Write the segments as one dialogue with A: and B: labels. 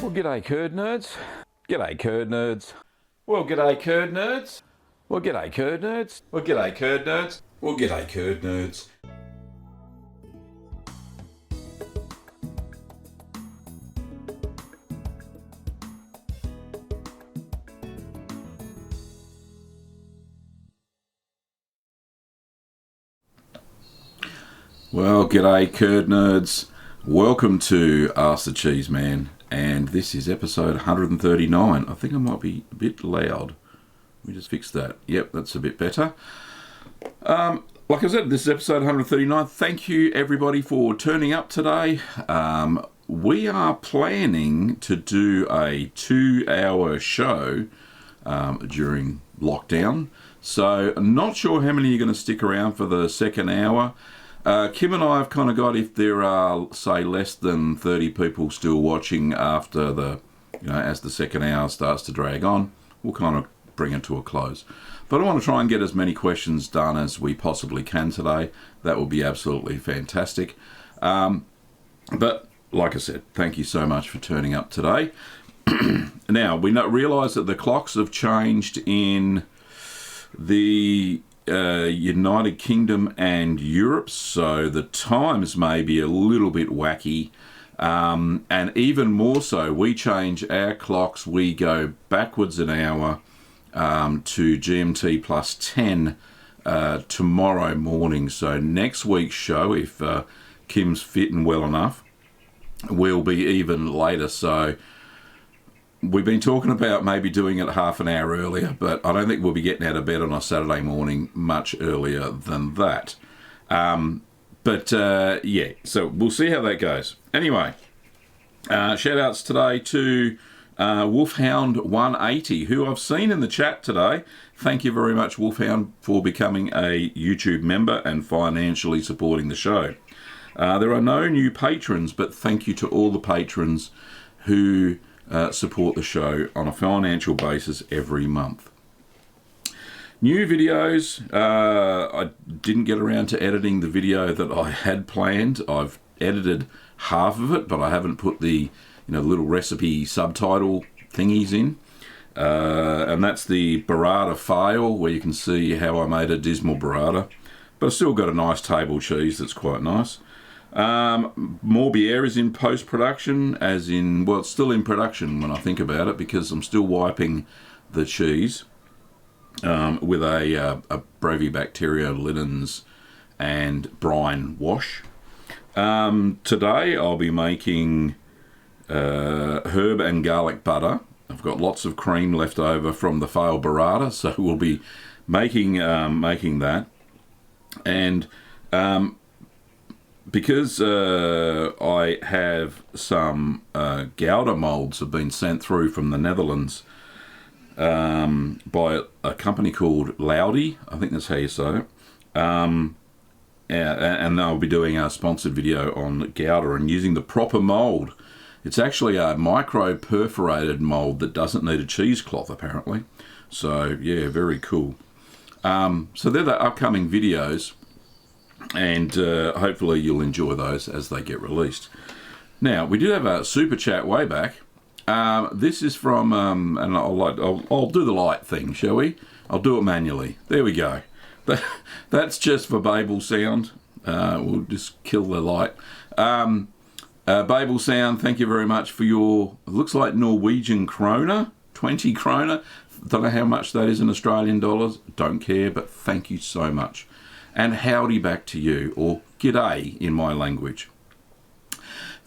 A: Well, g'day curd nerds. G'day curd nerds. Well, g'day curd nerds. Well, g'day curd nerds. Well, g'day curd nerds. Well, g'day curd nerds. Well, g'day curd nerds. Welcome to Ask the Cheeseman, and this is episode 139. I think I might be a bit loud. Let me just fix that. Yep, that's a bit better. Like I said, this is episode 139. Thank you everybody for turning up today. We are planning to do a 2-hour show during lockdown. So I'm not sure how many are going to stick around for the second hour. Kim and I have kind of got, if there are, say, less than 30 people still watching after the, as the second hour starts to drag on, we'll kind of bring it to a close. But I want to try and get as many questions done as we possibly can today. That would be absolutely fantastic. But, like I said, thank you so much for turning up today. Now, we realise that the clocks have changed in the United Kingdom and Europe, so the times may be a little bit wacky, and even more so, we change our clocks. We go backwards an hour to GMT plus 10 tomorrow morning. So next week's show, if Kim's fit and well enough, will be even later. So we've been talking about maybe doing it half an hour earlier, but I don't think we'll be getting out of bed on a Saturday morning much earlier than that. Yeah, so we'll see how that goes. Anyway, shout outs today to Wolfhound180, who I've seen in the chat today. Thank you very much, Wolfhound, for becoming a YouTube member and financially supporting the show. There are no new patrons, but thank you to all the patrons who support the show on a financial basis every month. New videos. I didn't get around to editing the video that I had planned. I've edited half of it, but I haven't put the little recipe subtitle thingies in. And that's the burrata fail, where you can see how I made a dismal burrata. But I've still got a nice table cheese that's quite nice. Morbier is in post-production, as in, well, it's still in production when I think about it, because I'm still wiping the cheese with a Brewery Bacterial linens and brine wash. Today I'll be making herb and garlic butter. I've got lots of cream left over from the failed burrata, so we'll be making that. And because I have some Gelder molds have been sent through from the Netherlands by a company called Loudy, I think that's how you say it, and I'll be doing a sponsored video on Gelder and using the proper mold. It's actually a micro perforated mold that doesn't need a cheesecloth, apparently. So yeah, very cool. So they're the upcoming videos, and hopefully you'll enjoy those as they get released. Now, we did have a super chat way back. This is from, and I'll do the light thing, shall we? I'll do it manually. There we go. That's just for Babel sound. We'll just kill the light. Babel sound, thank you very much for your, it looks like Norwegian krona, 20 krona. Don't know how much that is in Australian dollars. Don't care, but thank you so much. And howdy back to you, or g'day in my language.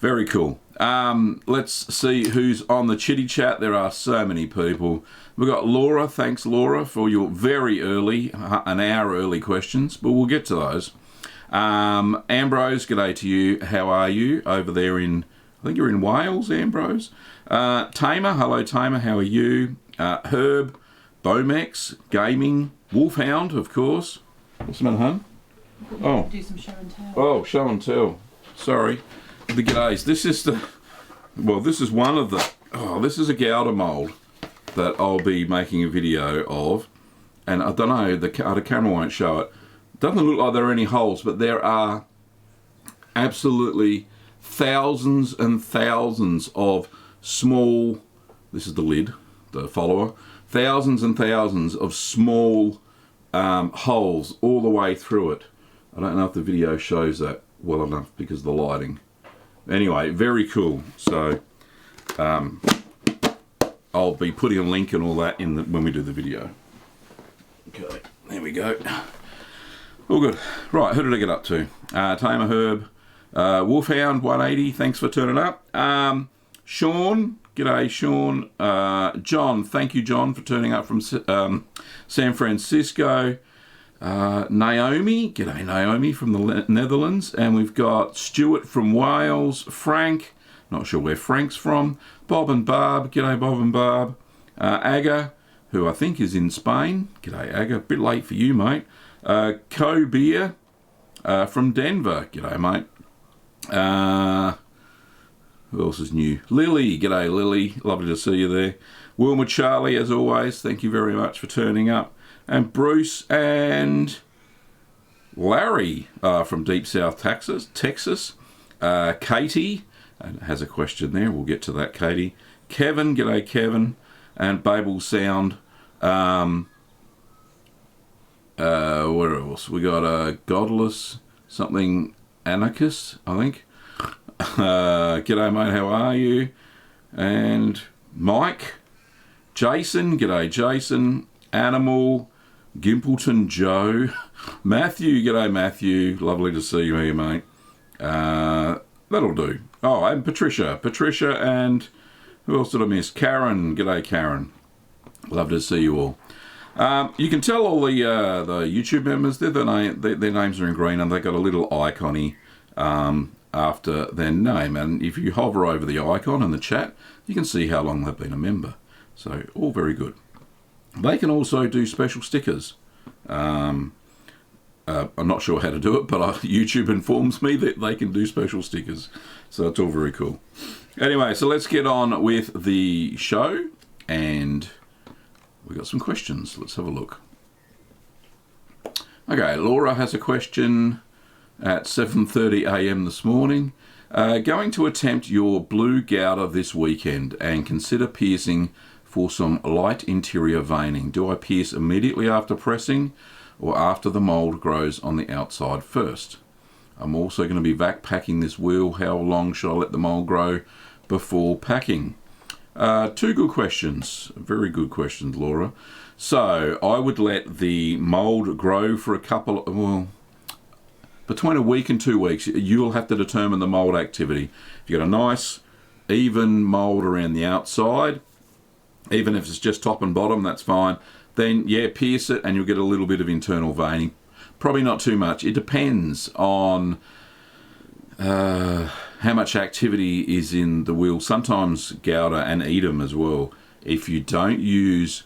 A: Very cool. Let's see who's on the chitty chat. There are so many people. We've got Laura. Thanks, Laura, for your very early, an hour early questions, but we'll get to those. Ambrose, g'day to you. How are you over there in, I think you're in Wales, Ambrose. Tamer, hello Tamer, how are you? Herb, Bomex, Gaming, Wolfhound, of course. What's the matter, hun? Oh.
B: Do some show and tell.
A: Oh, show and tell. Sorry. The g'days. This is one of the, this is a Gelder mould that I'll be making a video of. And I don't know, the camera won't show it. Doesn't look like there are any holes, but there are absolutely thousands and thousands of small, this is the lid, the follower, thousands and thousands of small holes all the way through it. I don't know if the video shows that well enough because of the lighting. Anyway, very cool. So I'll be putting a link and all that in when we do the video. Okay, there we go. All good. Right, who did I get up to? Tamer Herb, Wolfhound 180, thanks for turning up. Sean, g'day Sean. John, thank you John for turning up from San Francisco. Naomi, g'day Naomi from the Netherlands. And we've got Stuart from Wales. Frank, not sure where Frank's from. Bob and Barb, g'day Bob and Barb. Aga, who I think is in Spain. G'day Aga, bit late for you mate. Co-Beer from Denver, g'day mate. Who else is new? Lily, g'day Lily, lovely to see you there. Wilma Charlie, as always, thank you very much for turning up. And Bruce and Larry from Deep South Texas. Katie has a question there, we'll get to that, Katie. Kevin, g'day Kevin. And Babel Sound. Where else? We got Godless, something Anarchist, I think. G'day mate, how are you? And Mike, Jason, g'day Jason, Animal, Gimpleton Joe, Matthew, g'day Matthew, lovely to see you here mate. That'll do. Oh, and Patricia, and who else did I miss? Karen, g'day Karen, love to see you all. You can tell all the YouTube members, their names are in green and they've got a little icon-y after their name. And if you hover over the icon in the chat, you can see how long they've been a member. So, all very good. They can also do special stickers. I'm not sure how to do it, but YouTube informs me that they can do special stickers. So, it's all very cool. Anyway, so let's get on with the show. And we got some questions. Let's have a look. Okay, Laura has a question at 7:30 a.m. this morning. Going to attempt your blue Gelder this weekend and consider piercing for some light interior veining. Do I pierce immediately after pressing or after the mould grows on the outside first? I'm also going to be vac packing this wheel. How long should I let the mould grow before packing? Two good questions. Very good questions, Laura. So I would let the mould grow for between a week and 2 weeks. You'll have to determine the mould activity. If you've got a nice, even mould around the outside, even if it's just top and bottom, that's fine. Then, yeah, pierce it and you'll get a little bit of internal veining. Probably not too much. It depends on how much activity is in the wheel. Sometimes Gelder and Edam as well. If you don't use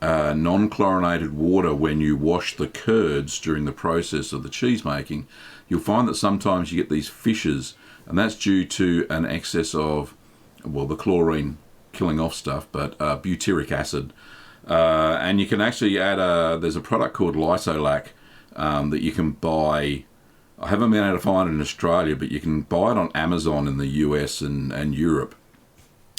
A: non-chlorinated water when you wash the curds during the process of the cheese making, you'll find that sometimes you get these fissures, and that's due to an excess of, well, the chlorine killing off stuff, but butyric acid. And you can actually add there's a product called Lysolac that you can buy. I haven't been able to find it in Australia, but you can buy it on Amazon in the US and Europe.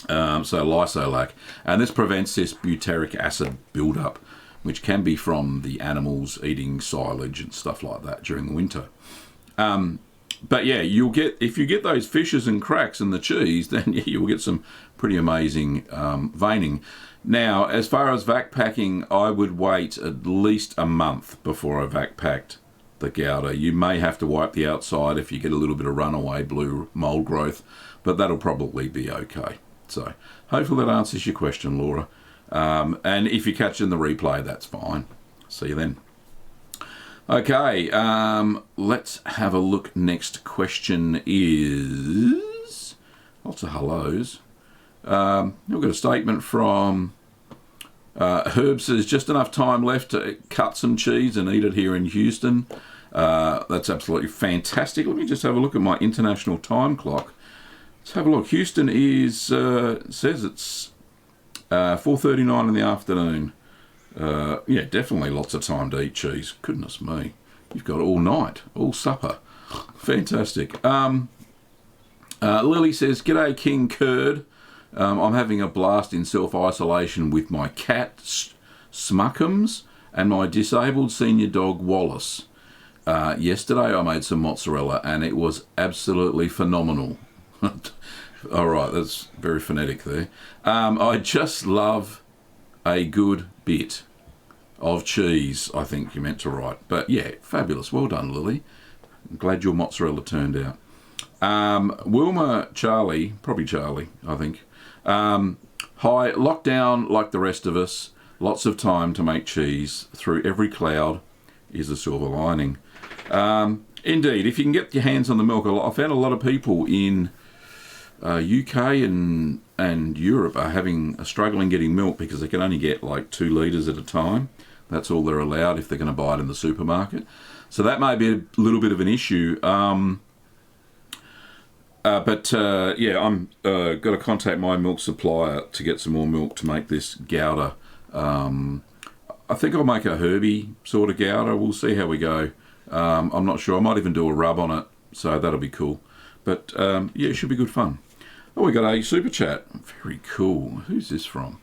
A: So Lysolac. And this prevents this butyric acid buildup, which can be from the animals eating silage and stuff like that during the winter. But yeah, if you get those fissures and cracks in the cheese, then yeah, you'll get some pretty amazing veining. Now, as far as vac packing, I would wait at least a month before I vac packed the Gelder. You may have to wipe the outside if you get a little bit of runaway blue mould growth, but that'll probably be okay. So hopefully that answers your question, Laura. And if you're catching the replay, that's fine. See you then. Okay, let's have a look. Next question is lots of hellos. We've got a statement from Herb says, just enough time left to cut some cheese and eat it here in Houston. That's absolutely fantastic. Let me just have a look at my international time clock. Let's have a look. Houston is says it's 4:39 in the afternoon. Yeah, definitely lots of time to eat cheese. Goodness me, you've got all night, all supper. Fantastic. Lily says, "G'day, King Curd. I'm having a blast in self-isolation with my cat, Smuckums, and my disabled senior dog, Wallace. Yesterday I made some mozzarella, and it was absolutely phenomenal. All right, that's very phonetic there. I just love a good bit of cheese, I think you meant to write. But yeah, fabulous. Well done, Lily. I'm glad your mozzarella turned out. Wilma Charlie, probably Charlie, I think. Hi, lockdown like the rest of us. Lots of time to make cheese. Through every cloud is a silver lining. Indeed, if you can get your hands on the milk, I found a lot of people in UK and Europe are struggling getting milk because they can only get like 2 litres at a time. That's all they're allowed if they're going to buy it in the supermarket. So that may be a little bit of an issue. Yeah, I'm got to contact my milk supplier to get some more milk to make this Gelder. I think I'll make a herby sort of Gelder. We'll see how we go. I'm not sure. I might even do a rub on it, so that'll be cool. But yeah, it should be good fun. Oh, we got a super chat. Very cool. Who's this from?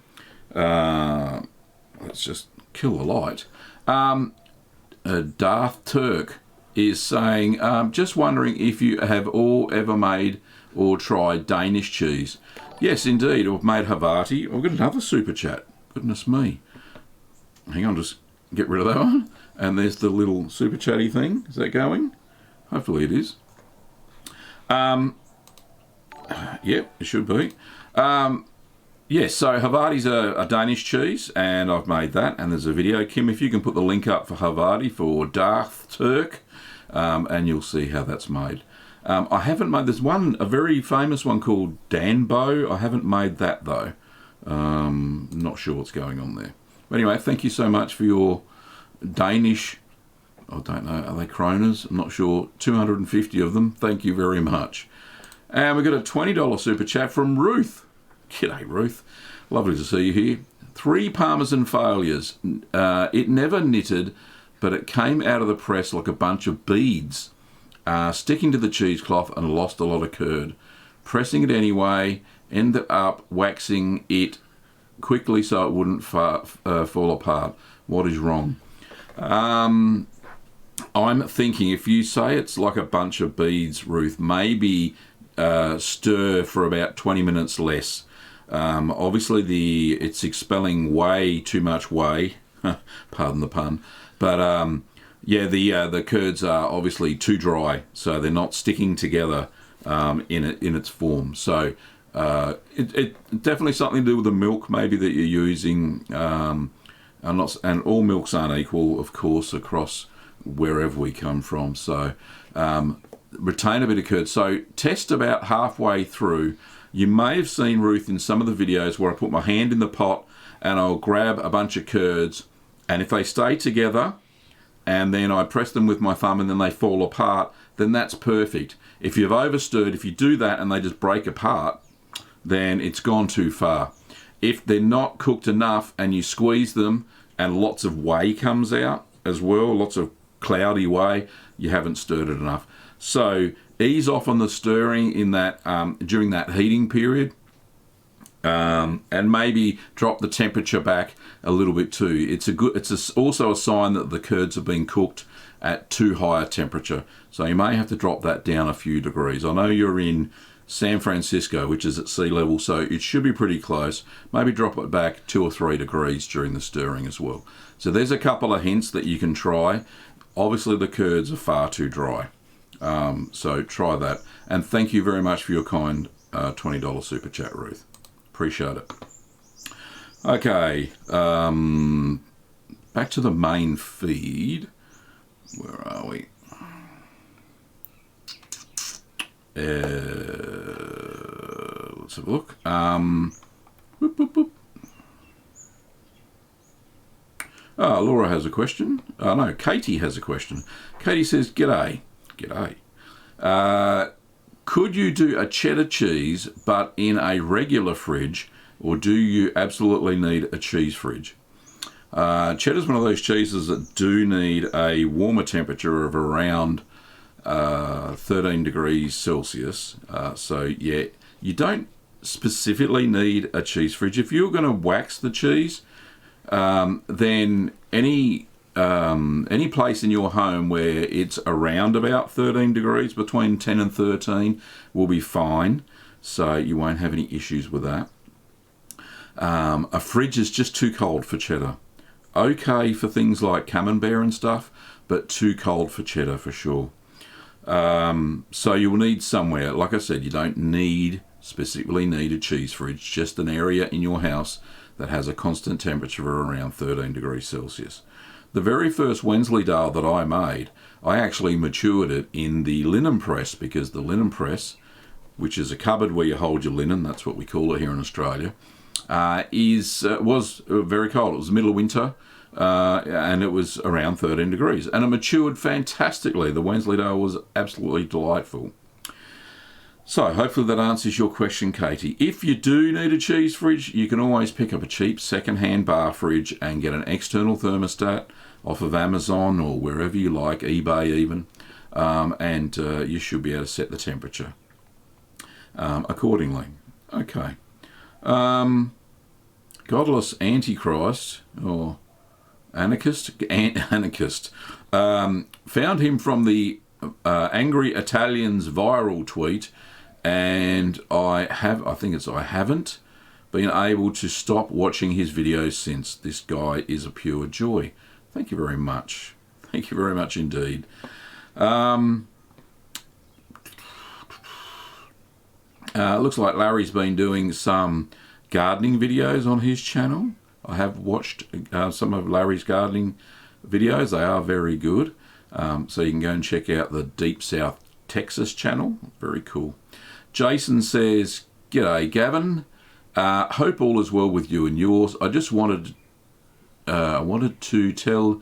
A: Let's just kill the light. Darth Turk is saying, just wondering if you have all ever made or tried Danish cheese. Yes, indeed. I've made Havarti. I've got another super chat. Goodness me. Hang on, just get rid of that one. And there's the little super chatty thing. Is that going? Hopefully it is. Yep, it should be. Yes, so Havarti's a Danish cheese, and I've made that, and there's a video. Kim, if you can put the link up for Havarti for Darth Turk, and you'll see how that's made. I haven't made, there's a very famous one called Danbo. I haven't made that, though. Not sure what's going on there. But anyway, thank you so much for your Danish, I don't know, are they kroners? I'm not sure. 250 of them. Thank you very much. And we got a $20 super chat from Ruth. G'day, Ruth. Lovely to see you here. 3 Parmesan failures. It never knitted, but it came out of the press like a bunch of beads, sticking to the cheesecloth and lost a lot of curd. Pressing it anyway, ended up waxing it quickly so it wouldn't fall apart. What is wrong? I'm thinking if you say it's like a bunch of beads, Ruth, maybe stir for about 20 minutes less. Obviously it's expelling way too much whey, pardon the pun, but yeah, the curds are obviously too dry, so they're not sticking together in its form. So it definitely something to do with the milk maybe that you're using, and all milks aren't equal, of course, across wherever we come from. So retain a bit of curd. So test about halfway through. You may have seen, Ruth, in some of the videos where I put my hand in the pot and I'll grab a bunch of curds, and if they stay together and then I press them with my thumb and then they fall apart, then that's perfect. If you've overstirred, if you do that and they just break apart, then it's gone too far. If they're not cooked enough and you squeeze them and lots of whey comes out as well, lots of cloudy whey, you haven't stirred it enough. So ease off on the stirring in that during that heating period, and maybe drop the temperature back a little bit too. It's also a sign that the curds have been cooked at too high a temperature. So you may have to drop that down a few degrees. I know you're in San Francisco, which is at sea level, so it should be pretty close. Maybe drop it back 2 or 3 degrees during the stirring as well. So there's a couple of hints that you can try. Obviously the curds are far too dry. So try that. And thank you very much for your kind $20 super chat, Ruth. Appreciate it. Okay, back to the main feed. Where are we? Let's have a look. Boop, boop, boop. Laura has a question. No, Katie has a question. Katie says, G'day. G'day. Could you do a cheddar cheese but in a regular fridge, or do you absolutely need a cheese fridge? Cheddar's one of those cheeses that do need a warmer temperature of around 13 degrees Celsius. So yeah, you don't specifically need a cheese fridge. If you're going to wax the cheese, then any place in your home where it's around about 13 degrees, between 10 and 13, will be fine. So you won't have any issues with that. A fridge is just too cold for cheddar. Okay for things like Camembert and stuff, but too cold for cheddar for sure. So you will need somewhere, like I said, you don't specifically need a cheese fridge, just an area in your house that has a constant temperature of around 13 degrees Celsius. The very first Wensleydale that I made, I actually matured it in the linen press, because the linen press, which is a cupboard where you hold your linen, that's what we call it here in Australia, was very cold. It was the middle of winter, and it was around 13 degrees. And it matured fantastically. The Wensleydale was absolutely delightful. So hopefully that answers your question, Katie. If you do need a cheese fridge, you can always pick up a cheap second-hand bar fridge and get an external thermostat off of Amazon or wherever you like, eBay even, and you should be able to set the temperature accordingly. Okay. Godless Antichrist, or anarchist, found him from the Angry Italians viral tweet, and I haven't been able to stop watching his videos since. This guy is a pure joy. Thank you very much. Thank you very much indeed. Looks like Larry's been doing some gardening videos on his channel. I have watched some of Larry's gardening videos. They are very good. So you can go and check out the Deep South Texas channel. Very cool. Jason says, "G'day, Gavin. Hope all is well with you and yours. I just wanted to tell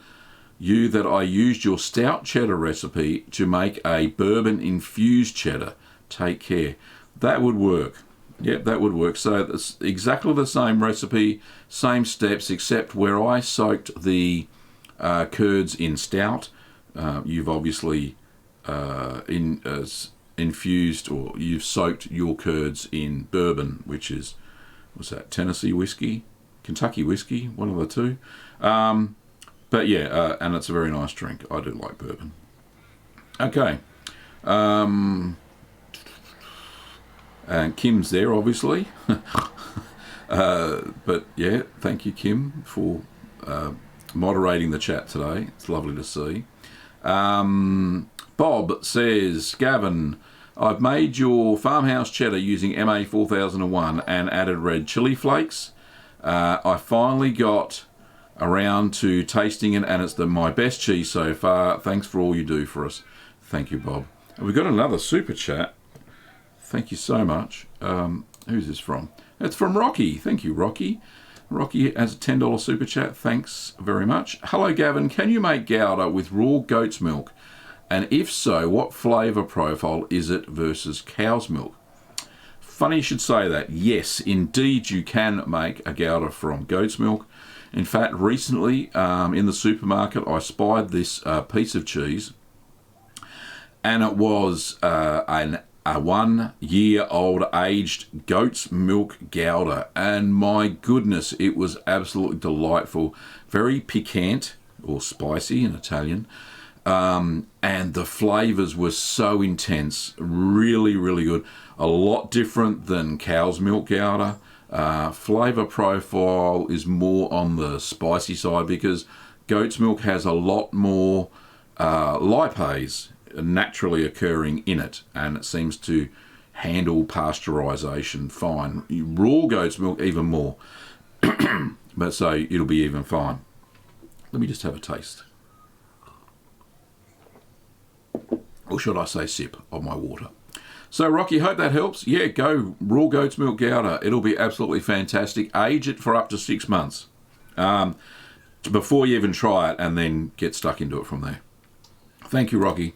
A: you that I used your stout cheddar recipe to make a bourbon infused cheddar. Take care." That would work. Yep, that would work. So it's exactly the same recipe, same steps, except where I soaked the curds in stout, you've obviously infused, or you've soaked your curds in bourbon, which is, what's that, Tennessee whiskey, Kentucky whiskey, one of the two. But yeah, and it's a very nice drink. I do like bourbon. Okay. And Kim's there, obviously. But yeah, thank you, Kim, for moderating the chat today. It's lovely to see. Bob says, "Gavin, I've made your Farmhouse cheddar using MA4001 and added red chili flakes. I finally got around to tasting it, and it's my best cheese so far. Thanks for all you do for us." Thank you, Bob. And we've got another super chat. Thank you so much. Who's this from? It's from Rocky. Thank you, Rocky. Rocky has a $10 super chat. Thanks very much. "Hello, Gavin. Can you make Gelder with raw goat's milk? And if so, what flavour profile is it versus cow's milk?" Funny you should say that. Yes, indeed you can make a Gelder from goat's milk. In fact, recently in the supermarket, I spied this piece of cheese, and it was a 1-year-old aged goat's milk Gelder, and my goodness, it was absolutely delightful. Very piquant, or spicy in Italian, and the flavours were so intense. Really, really good. A lot different than cow's milk Gelder. Flavour profile is more on the spicy side, because goat's milk has a lot more lipase naturally occurring in it, and it seems to handle pasteurisation fine. Raw goat's milk even more, but so it'll be even fine. Let me just have a taste, or should I say sip, of my water. So Rocky, hope that helps. Yeah, go raw goat's milk Gelder. It'll be absolutely fantastic. Age it for up to 6 months before you even try it, and then get stuck into it from there. Thank you, Rocky.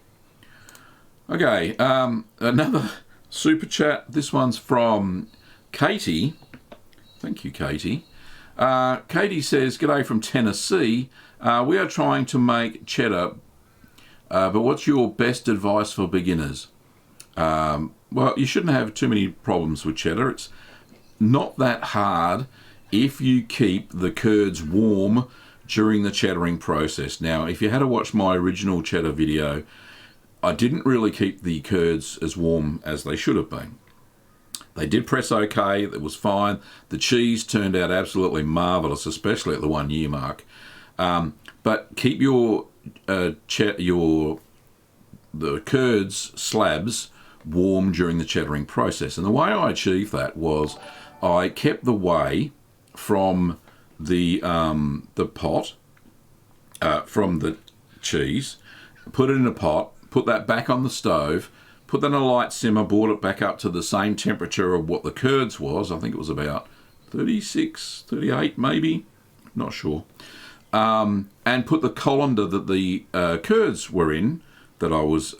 A: Okay, another super chat. This one's from Katie. Thank you, Katie. Katie says, "G'day from Tennessee. We are trying to make cheddar, but what's your best advice for beginners?" Well, you shouldn't have too many problems with cheddar. It's not that hard if you keep the curds warm during the cheddaring process. Now, if you had to watch my original cheddar video, I didn't really keep the curds as warm as they should have been. They did press okay, it was fine. The cheese turned out absolutely marvellous, especially at the 1 year mark. But keep the curds slabs warm during the cheddaring process. And the way I achieved that was I kept the whey from the pot, from the cheese, put it in a pot, put that back on the stove, put that in a light simmer, brought it back up to the same temperature of what the curds was. I think it was about 36, 38 maybe, not sure. And put the colander that the curds were in, that I was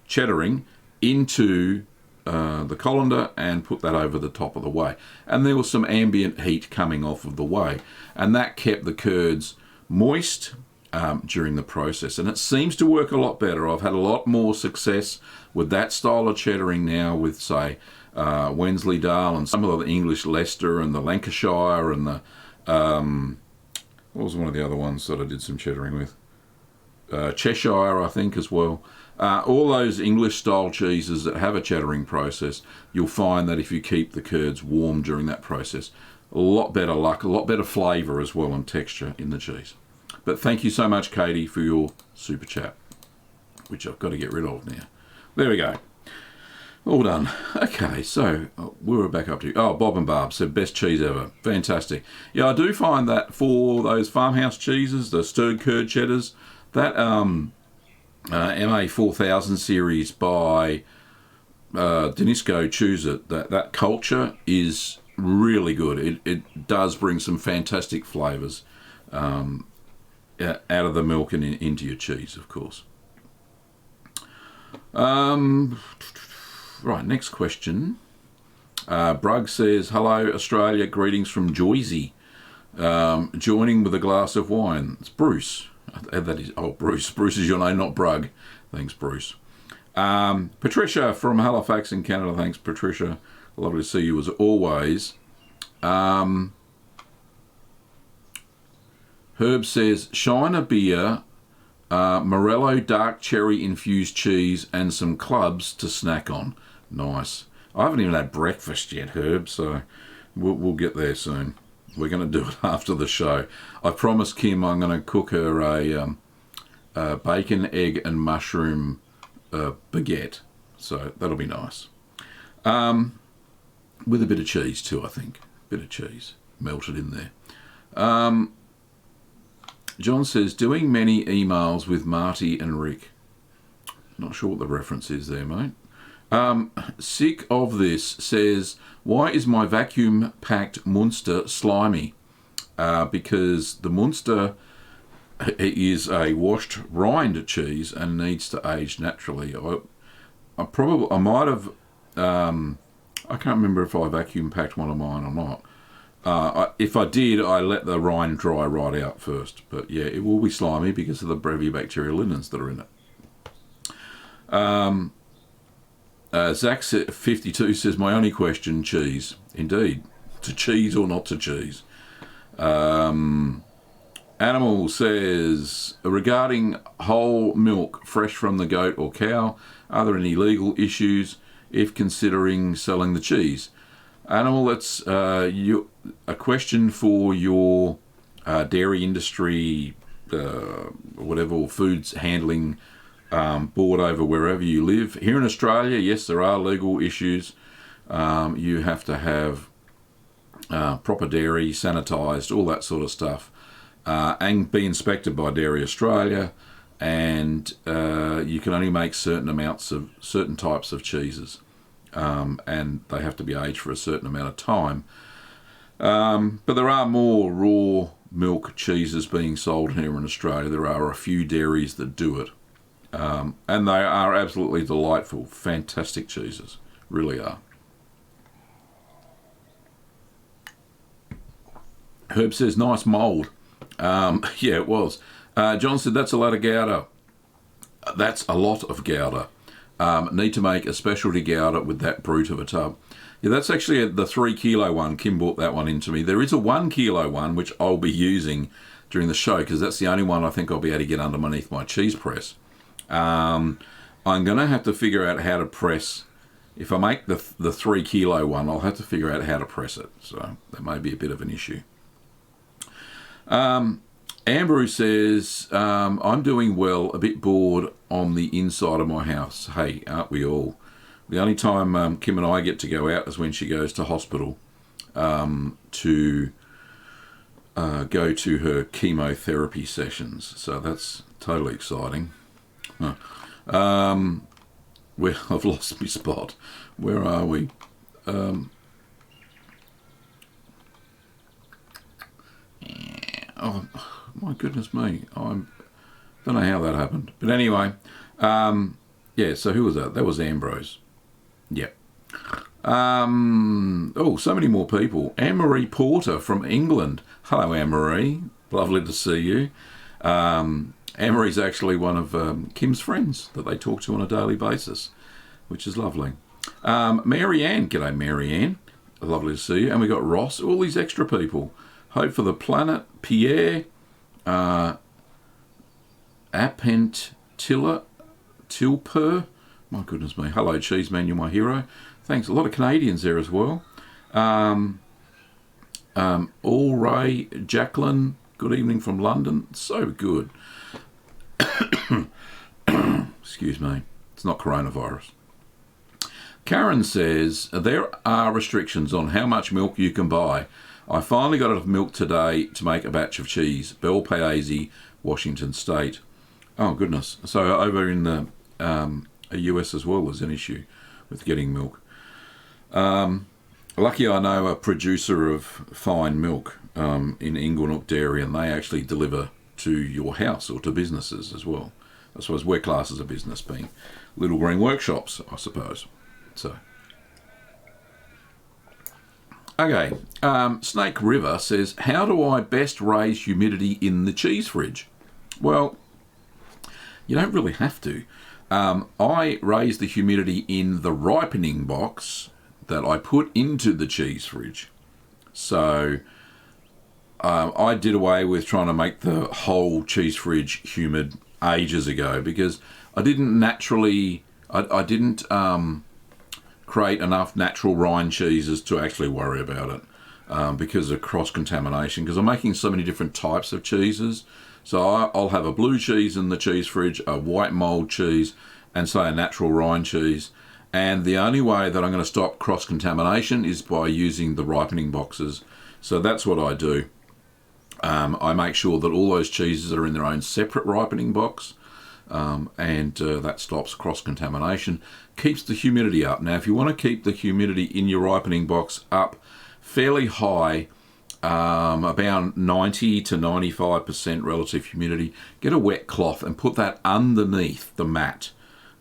A: cheddaring, into the colander and put that over the top of the whey. And there was some ambient heat coming off of the whey. And that kept the curds moist during the process. And it seems to work a lot better. I've had a lot more success with that style of cheddaring now with, say, Wensleydale and some of the English Leicester and the Lancashire and the... what was one of the other ones that I did some cheddaring with? Cheshire, I think, as well. All those English-style cheeses that have a cheddaring process, you'll find that if you keep the curds warm during that process, a lot better luck, a lot better flavour as well and texture in the cheese. But thank you so much, Katie, for your super chat, which I've got to get rid of now. There we go. All done. Okay, so we were back up to... Oh, Bob and Barb said best cheese ever. Fantastic. Yeah, I do find that for those farmhouse cheeses, the stirred curd cheddars, that MA 4000 series by Danisco Choose It, that culture is really good. It does bring some fantastic flavours out of the milk and into your cheese, of course. Right, next question. Brug says, hello Australia, greetings from Joyzy. Joining with a glass of wine. It's Bruce. That is, Bruce. Bruce is your name, not Brug. Thanks, Bruce. Patricia from Halifax in Canada. Thanks, Patricia. Lovely to see you as always. Herb says, Shiner beer, Morello dark cherry infused cheese and some clubs to snack on. Nice. I haven't even had breakfast yet, Herb, so we'll get there soon. We're going to do it after the show. I promised Kim I'm going to cook her a bacon, egg and mushroom baguette. So that'll be nice. With a bit of cheese too, I think. Bit of cheese melted in there. John says, doing many emails with Marty and Rick. Not sure what the reference is there, mate. Sick of this says, why is my vacuum packed Munster slimy? Because the Munster is a washed rind cheese and needs to age naturally. I might have, I can't remember if I vacuum packed one of mine or not. If I did, I let the rind dry right out first. But yeah, it will be slimy because of the Brewery bacterial lignans that are in it. Zach52 says, my only question, cheese. Indeed. To cheese or not to cheese? Animal says, regarding whole milk fresh from the goat or cow, are there any legal issues if considering selling the cheese? Animal, that's a question for your dairy industry, whatever, or foods handling board over wherever you live. Here in Australia, yes, there are legal issues. You have to have proper dairy, sanitised, all that sort of stuff, and be inspected by Dairy Australia, and you can only make certain amounts of certain types of cheeses, and they have to be aged for a certain amount of time. But there are more raw milk cheeses being sold here in Australia. There are a few dairies that do it. And they are absolutely delightful, fantastic cheeses, really are. Herb says, nice mould. Yeah, it was. John said, that's a lot of Gouda. That's a lot of Gouda. Need to make a specialty Gelder with that brute of a tub. Yeah, that's actually the 3 kilo one. Kim brought that one into me. There is a 1 kilo one which I'll be using during the show because that's the only one I think I'll be able to get underneath my cheese press. I'm going to have to figure out how to press. If I make the 3 kilo one, I'll have to figure out how to press it. So that may be a bit of an issue. Amber says, I'm doing well, a bit bored on the inside of my house. Hey, aren't we all? The only time Kim and I get to go out is when she goes to hospital to go to her chemotherapy sessions. So that's totally exciting. Huh. I've lost my spot. Where are we? Oh, my goodness me. I don't know how that happened. But anyway, yeah, so who was that? That was Ambrose. Yeah. Oh, so many more people. Anne-Marie Porter from England. Hello, Anne-Marie. Lovely to see you. Anne-Marie's actually one of Kim's friends that they talk to on a daily basis, which is lovely. Mary Ann. G'day, Mary Ann. Lovely to see you. And we got Ross. All these extra people. Hope for the Planet. Pierre. Apentilla. Tilper. My goodness me. Hello, Cheeseman. You're my hero. Thanks. A lot of Canadians there as well. All Ray. Jacqueline. Good evening from London. So good. Excuse me. It's not coronavirus. Karen says, there are restrictions on how much milk you can buy. I finally got enough milk today to make a batch of cheese. Belle Paese, Washington State. Oh, goodness. So over in the US as well, there's an issue with getting milk. Lucky I know a producer of fine milk in Inglenook Dairy, and they actually deliver to your house or to businesses as well. I suppose we're classed as a business, being little green workshops, I suppose. So, okay. Snake River says, how do I best raise humidity in the cheese fridge? Well, you don't really have to. I raise the humidity in the ripening box that I put into the cheese fridge. So I did away with trying to make the whole cheese fridge humid ages ago because I didn't naturally, I didn't create enough natural rind cheeses to actually worry about it because of cross-contamination, because I'm making so many different types of cheeses. So I'll have a blue cheese in the cheese fridge, a white mould cheese, and say a natural rind cheese. And the only way that I'm going to stop cross-contamination is by using the ripening boxes. So that's what I do. I make sure that all those cheeses are in their own separate ripening box, and that stops cross-contamination, keeps the humidity up. Now, if you want to keep the humidity in your ripening box up fairly high, about 90 to 95% relative humidity, get a wet cloth and put that underneath the mat,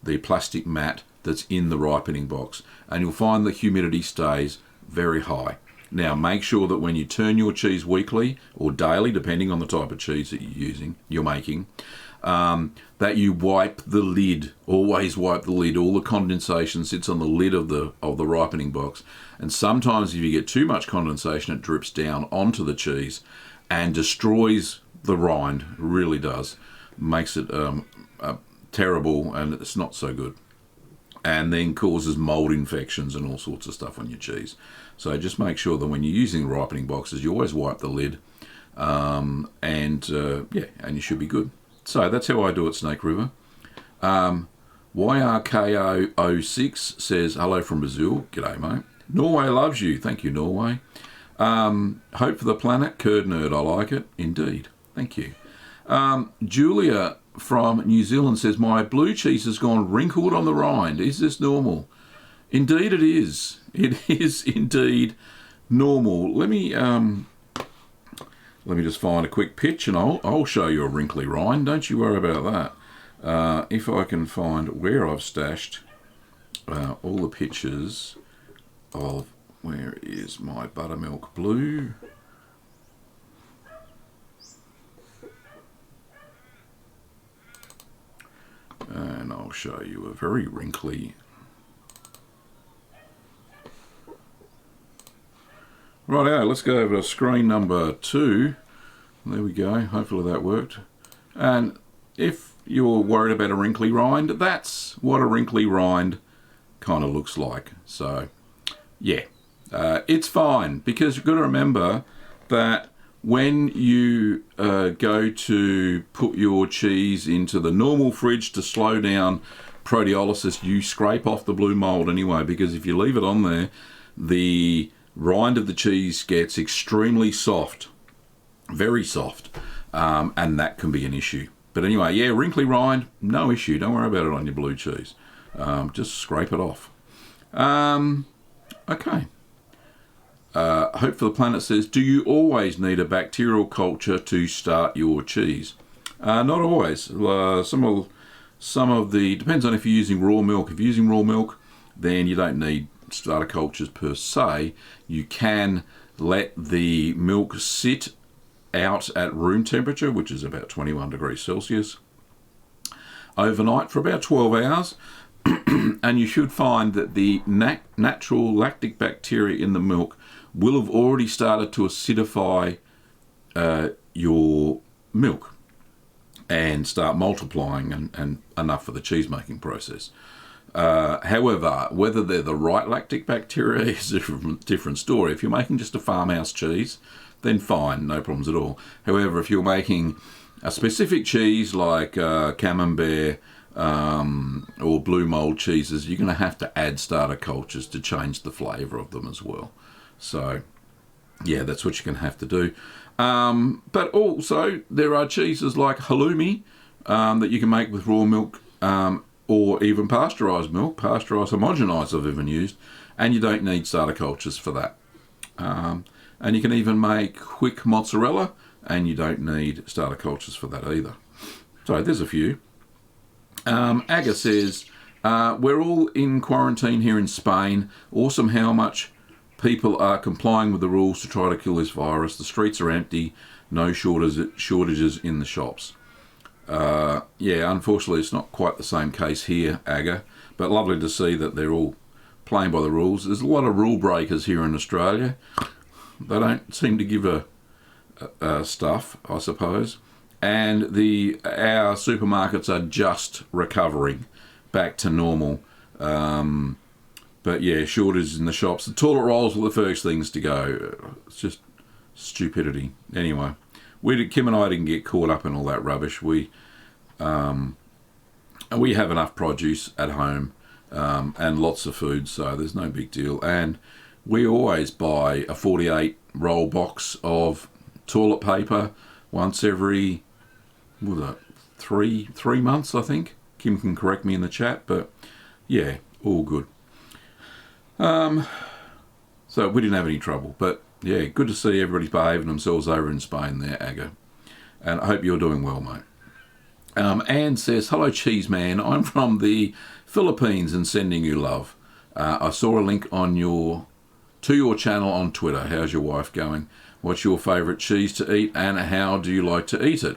A: the plastic mat that's in the ripening box, and you'll find the humidity stays very high. Now, make sure that when you turn your cheese weekly or daily, depending on the type of cheese that you're making, that you wipe the lid. Always wipe the lid. All the condensation sits on the lid of the ripening box, and sometimes if you get too much condensation, it drips down onto the cheese and destroys the rind. It really does. Makes it terrible, and it's not so good. And then causes mold infections and all sorts of stuff on your cheese. So just make sure that when you're using ripening boxes, you always wipe the lid, and you should be good. So that's how I do it, Snake River. YRKO06 says, hello from Brazil. G'day, mate. Norway loves you. Thank you, Norway. Hope for the planet. Curd Nerd, I like it. Indeed. Thank you. Julia from New Zealand says, my blue cheese has gone wrinkled on the rind. Is this normal? Indeed it is. It is indeed normal. Let me just find a quick pitch and I'll show you a wrinkly rind. Don't you worry about that. If I can find where I've stashed all the pictures of where is my buttermilk blue. And I'll show you a very wrinkly. Righto, let's go over to screen number 2. There we go. Hopefully that worked. And if you're worried about a wrinkly rind, that's what a wrinkly rind kind of looks like. So, yeah, it's fine, because you've got to remember that when you go to put your cheese into the normal fridge to slow down proteolysis, you scrape off the blue mold anyway, because if you leave it on there, the rind of the cheese gets extremely soft, very soft, and that can be an issue. But anyway, yeah, wrinkly rind, no issue. Don't worry about it on your blue cheese. Just scrape it off. Okay. Hope for the Planet says, do you always need a bacterial culture to start your cheese? Not always. Some of the, depends on if you're using raw milk. If you're using raw milk, then you don't need starter cultures per se. You can let the milk sit out at room temperature, which is about 21 degrees Celsius, overnight for about 12 hours. And you should find that the natural lactic bacteria in the milk will have already started to acidify your milk and start multiplying and enough for the cheese making process. However, whether they're the right lactic bacteria is a different story. If you're making just a farmhouse cheese, then fine, no problems at all. However, if you're making a specific cheese like Camembert or blue mold cheeses, you're going to have to add starter cultures to change the flavour of them as well. So, yeah, that's what you're going to have to do. But also, there are cheeses like halloumi that you can make with raw milk or even pasteurised milk. Pasteurised homogenised I've even used, and you don't need starter cultures for that. And you can even make quick mozzarella, and you don't need starter cultures for that either. So there's a few. Aga says, we're all in quarantine here in Spain. Awesome how much people are complying with the rules to try to kill this virus. The streets are empty, no shortages in the shops. Yeah, unfortunately it's not quite the same case here, Aga, but lovely to see that they're all playing by the rules. There's a lot of rule breakers here in Australia. They don't seem to give a stuff, I suppose. And our supermarkets are just recovering back to normal. But yeah, shortages in the shops. The toilet rolls were the first things to go. It's just stupidity. Anyway, Kim and I didn't get caught up in all that rubbish. We have enough produce at home and lots of food, so there's no big deal. And we always buy a 48 roll box of toilet paper once every three months, I think. Kim can correct me in the chat, but yeah, all good. So we didn't have any trouble, but yeah, good to see everybody's behaving themselves over in Spain there, Aga. And I hope you're doing well, mate. Anne says, hello, Cheeseman. I'm from the Philippines and sending you love. I saw a link on to your channel on Twitter. How's your wife going? What's your favourite cheese to eat, and how do you like to eat it?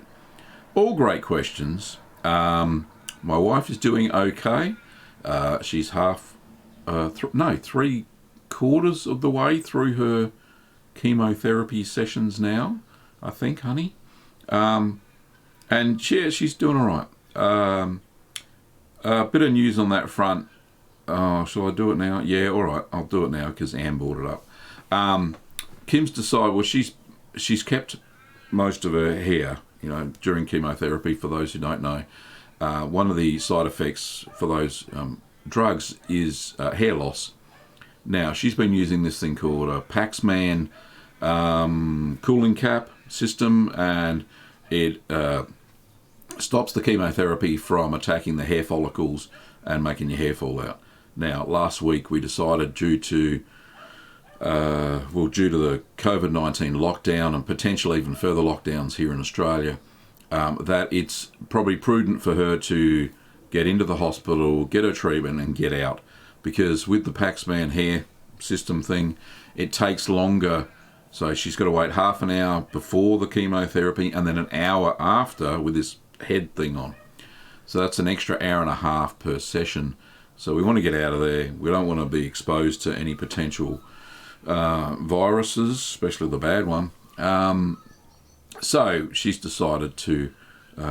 A: All great questions. My wife is doing okay. She's three quarters of the way through her chemotherapy sessions now, I think, honey. And yeah, she's doing all right. A bit of news on that front. Shall I do it now? Yeah, all right, I'll do it now because Anne brought it up. Kim's decided, well, she's kept most of her hair, during chemotherapy. For those who don't know, one of the side effects for those drugs is hair loss. Now, she's been using this thing called a Paxman cooling cap system, and it stops the chemotherapy from attacking the hair follicles and making your hair fall out. Now, last week we decided due to the COVID-19 lockdown and potentially even further lockdowns here in Australia, that it's probably prudent for her to get into the hospital, get her treatment and get out. Because with the Paxman hair system thing, it takes longer. So she's got to wait half an hour before the chemotherapy and then an hour after with this head thing on. So that's an extra hour and a half per session. So we want to get out of there. We don't want to be exposed to any potential viruses, especially the bad one. So she's decided to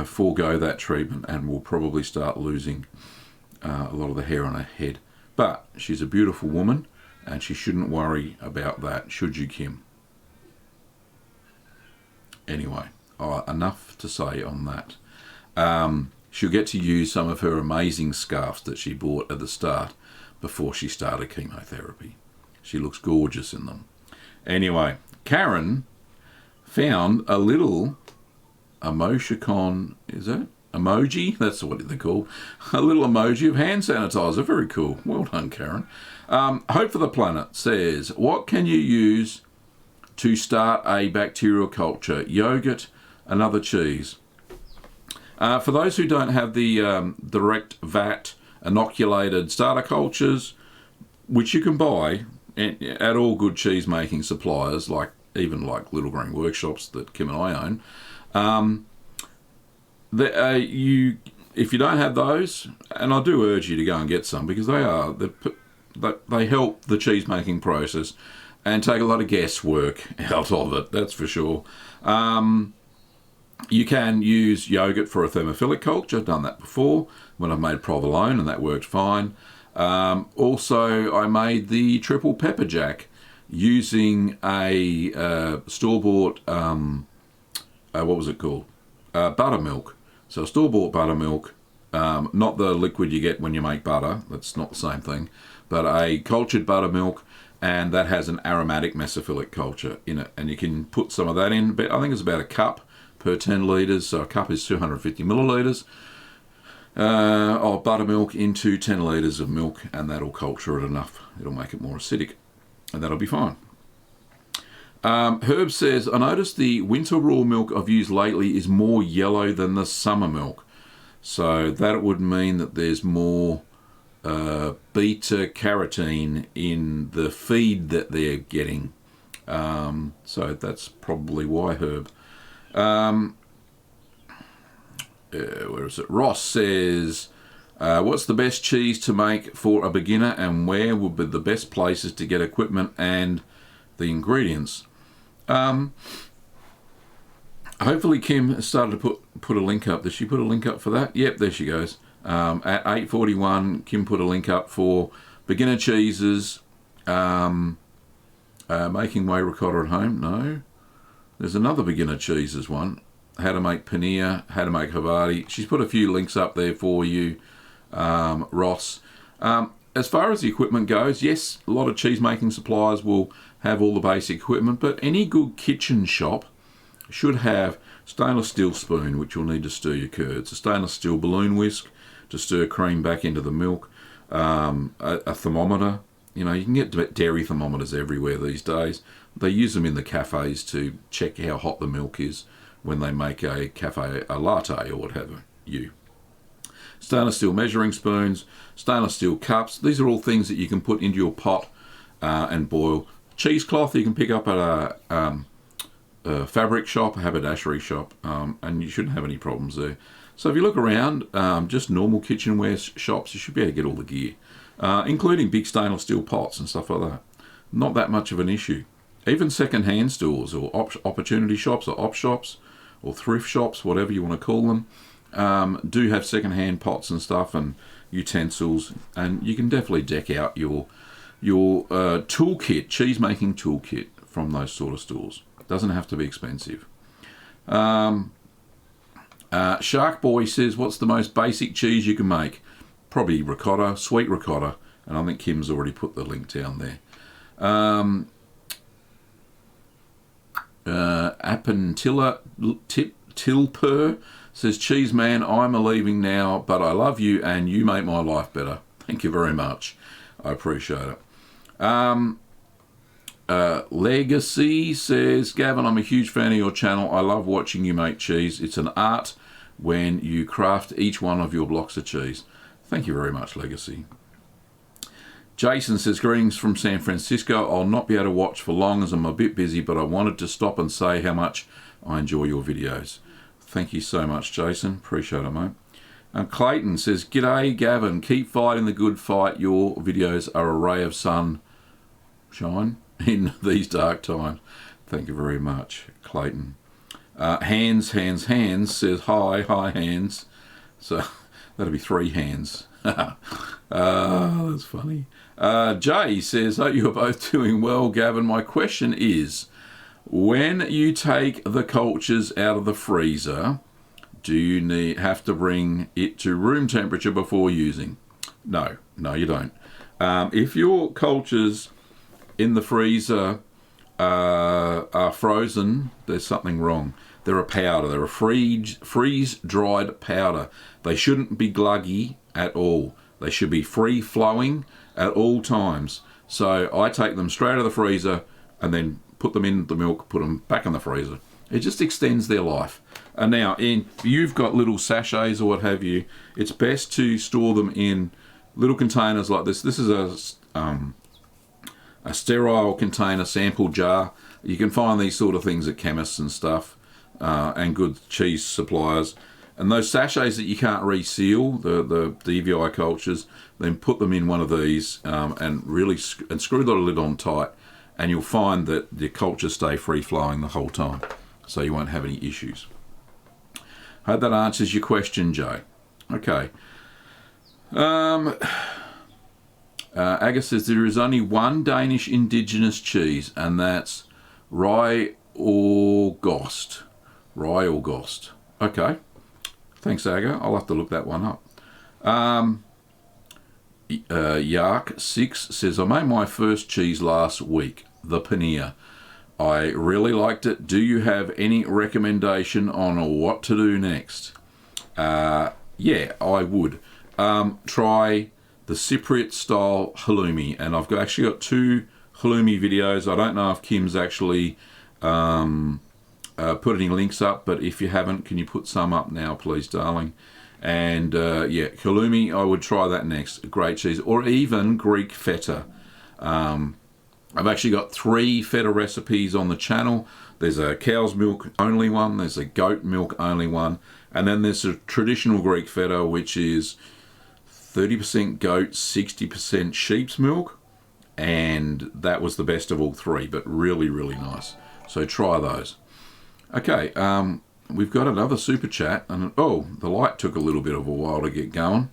A: forego that treatment and will probably start losing a lot of the hair on her head. But she's a beautiful woman and she shouldn't worry about that, should you, Kim? Anyway, enough to say on that. She'll get to use some of her amazing scarves that she bought at the start before she started chemotherapy. She looks gorgeous in them. Anyway, Karen found a little emoticon, is that? Emoji? That's what they're called. A little emoji of hand sanitizer. Very cool. Well done, Karen. Hope for the Planet says, what can you use to start a bacterial culture? Yogurt, another cheese. For those who don't have the direct vat inoculated starter cultures, which you can buy at all good cheese making suppliers, like even like Little Green Workshops that Kim and I own, if you don't have those, and I do urge you to go and get some because they help the cheese making process and take a lot of guesswork out of it. That's for sure. You can use yogurt for a thermophilic culture. I've done that before when I've made provolone and that worked fine. Also, I made the triple pepper jack using a store-bought, what was it called? Buttermilk. So store-bought buttermilk, not the liquid you get when you make butter. That's not the same thing. But a cultured buttermilk, and that has an aromatic mesophilic culture in it. And you can put some of that in. But I think it's about a cup per 10 litres, so a cup is 250 millilitres of buttermilk into 10 litres of milk, and that'll culture it enough. It'll make it more acidic, and that'll be fine. Herb says, I noticed the winter raw milk I've used lately is more yellow than the summer milk. So that would mean that there's more beta-carotene in the feed that they're getting. So that's probably why, Herb. Where is it? Ross says, what's the best cheese to make for a beginner, and where would be the best places to get equipment and the ingredients? Hopefully Kim has started to put a link up. Does she put a link up for that? Yep, there she goes. At 8:41, Kim put a link up for beginner cheeses, making whey ricotta at home. No. There's another beginner cheeses one. How to make paneer, how to make Havarti. She's put a few links up there for you, Ross. As far as the equipment goes, yes, a lot of cheese making suppliers will have all the basic equipment, but any good kitchen shop should have stainless steel spoon, which you'll need to stir your curds, a stainless steel balloon whisk to stir cream back into the milk, a thermometer. You know, you can get dairy thermometers everywhere these days. They use them in the cafes to check how hot the milk is when they make a latte or what have you. Stainless steel measuring spoons, stainless steel cups. These are all things that you can put into your pot and boil. Cheesecloth you can pick up at a fabric shop, a haberdashery shop, and you shouldn't have any problems there. So if you look around, just normal kitchenware shops, you should be able to get all the gear, including big stainless steel pots and stuff like that. Not that much of an issue. Even second-hand stores or opportunity shops or op shops or thrift shops, whatever you want to call them, do have second-hand pots and stuff and utensils, and you can definitely deck out your toolkit, cheese-making toolkit from those sort of stores. It doesn't have to be expensive. Shark Boy says, what's the most basic cheese you can make? Probably ricotta, sweet ricotta, and I think Kim's already put the link down there. Appentilla Tilper says, Cheeseman, I'm a-leaving now, but I love you and you make my life better. Thank you very much. I appreciate it. Legacy says, Gavin, I'm a huge fan of your channel. I love watching you make cheese. It's an art when you craft each one of your blocks of cheese. Thank you very much, Legacy. Jason says, greetings from San Francisco. I'll not be able to watch for long as I'm a bit busy, but I wanted to stop and say how much I enjoy your videos. Thank you so much, Jason. Appreciate it, mate. And Clayton says, "G'day, Gavin. Keep fighting the good fight. Your videos are a ray of sunshine in these dark times." Thank you very much, Clayton. Hands says, "Hi, Hands." So that'll be 3 hands. That's funny. Jay says, "Hope you're both doing well, Gavin. My question is, when you take the cultures out of the freezer, do you have to bring it to room temperature before using?" No, you don't. If your cultures in the freezer are frozen, there's something wrong. They're a powder. They're a freeze-dried powder. They shouldn't be gluggy at all. They should be free-flowing at all times. So I take them straight out of the freezer and then put them in the milk, put them back in the freezer. It just extends their life. And now, if you've got little sachets or what have you, it's best to store them in little containers like this. This is a sterile container, sample jar. You can find these sort of things at chemists and stuff, and good cheese suppliers. And those sachets that you can't reseal, the DVI cultures, then put them in one of these and screw the lid on tight, and you'll find that the cultures stay free-flowing the whole time, so you won't have any issues. Hope that answers your question, Joe. Okay. Aga says, "There is only one Danish indigenous cheese, and that's Rye or Gost." Okay. Thanks, Aga. I'll have to look that one up. Yark6 says, "I made my first cheese last week, the paneer. I really liked it. Do you have any recommendation on what to do next?" Yeah, I would. Try the Cypriot style halloumi, and I've actually got 2 halloumi videos. I don't know if Kim's actually put any links up, but if you haven't, can you put some up now, please, darling? And yeah, halloumi, I would try that next. Great cheese. Or even Greek feta. I've actually got 3 feta recipes on the channel. There's a cow's milk only one, there's a goat milk only one, and then there's a traditional Greek feta, which is 30% goat, 60% sheep's milk, and that was the best of all 3, but really, really nice. So try those. Okay, we've got another super chat, and oh, the light took a little bit of a while to get going.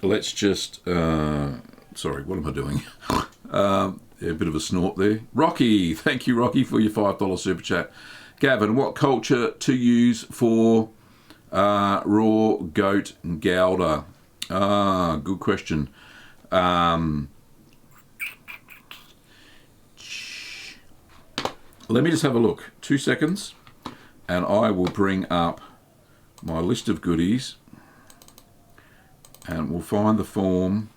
A: Let's just, sorry, what am I doing? A bit of a snort there. Rocky, thank you, Rocky, for your $5 super chat. Gavin, what culture to use for raw goat Gelder? Good question. Let me just have a look. 2 seconds, and I will bring up my list of goodies, and we'll find the form.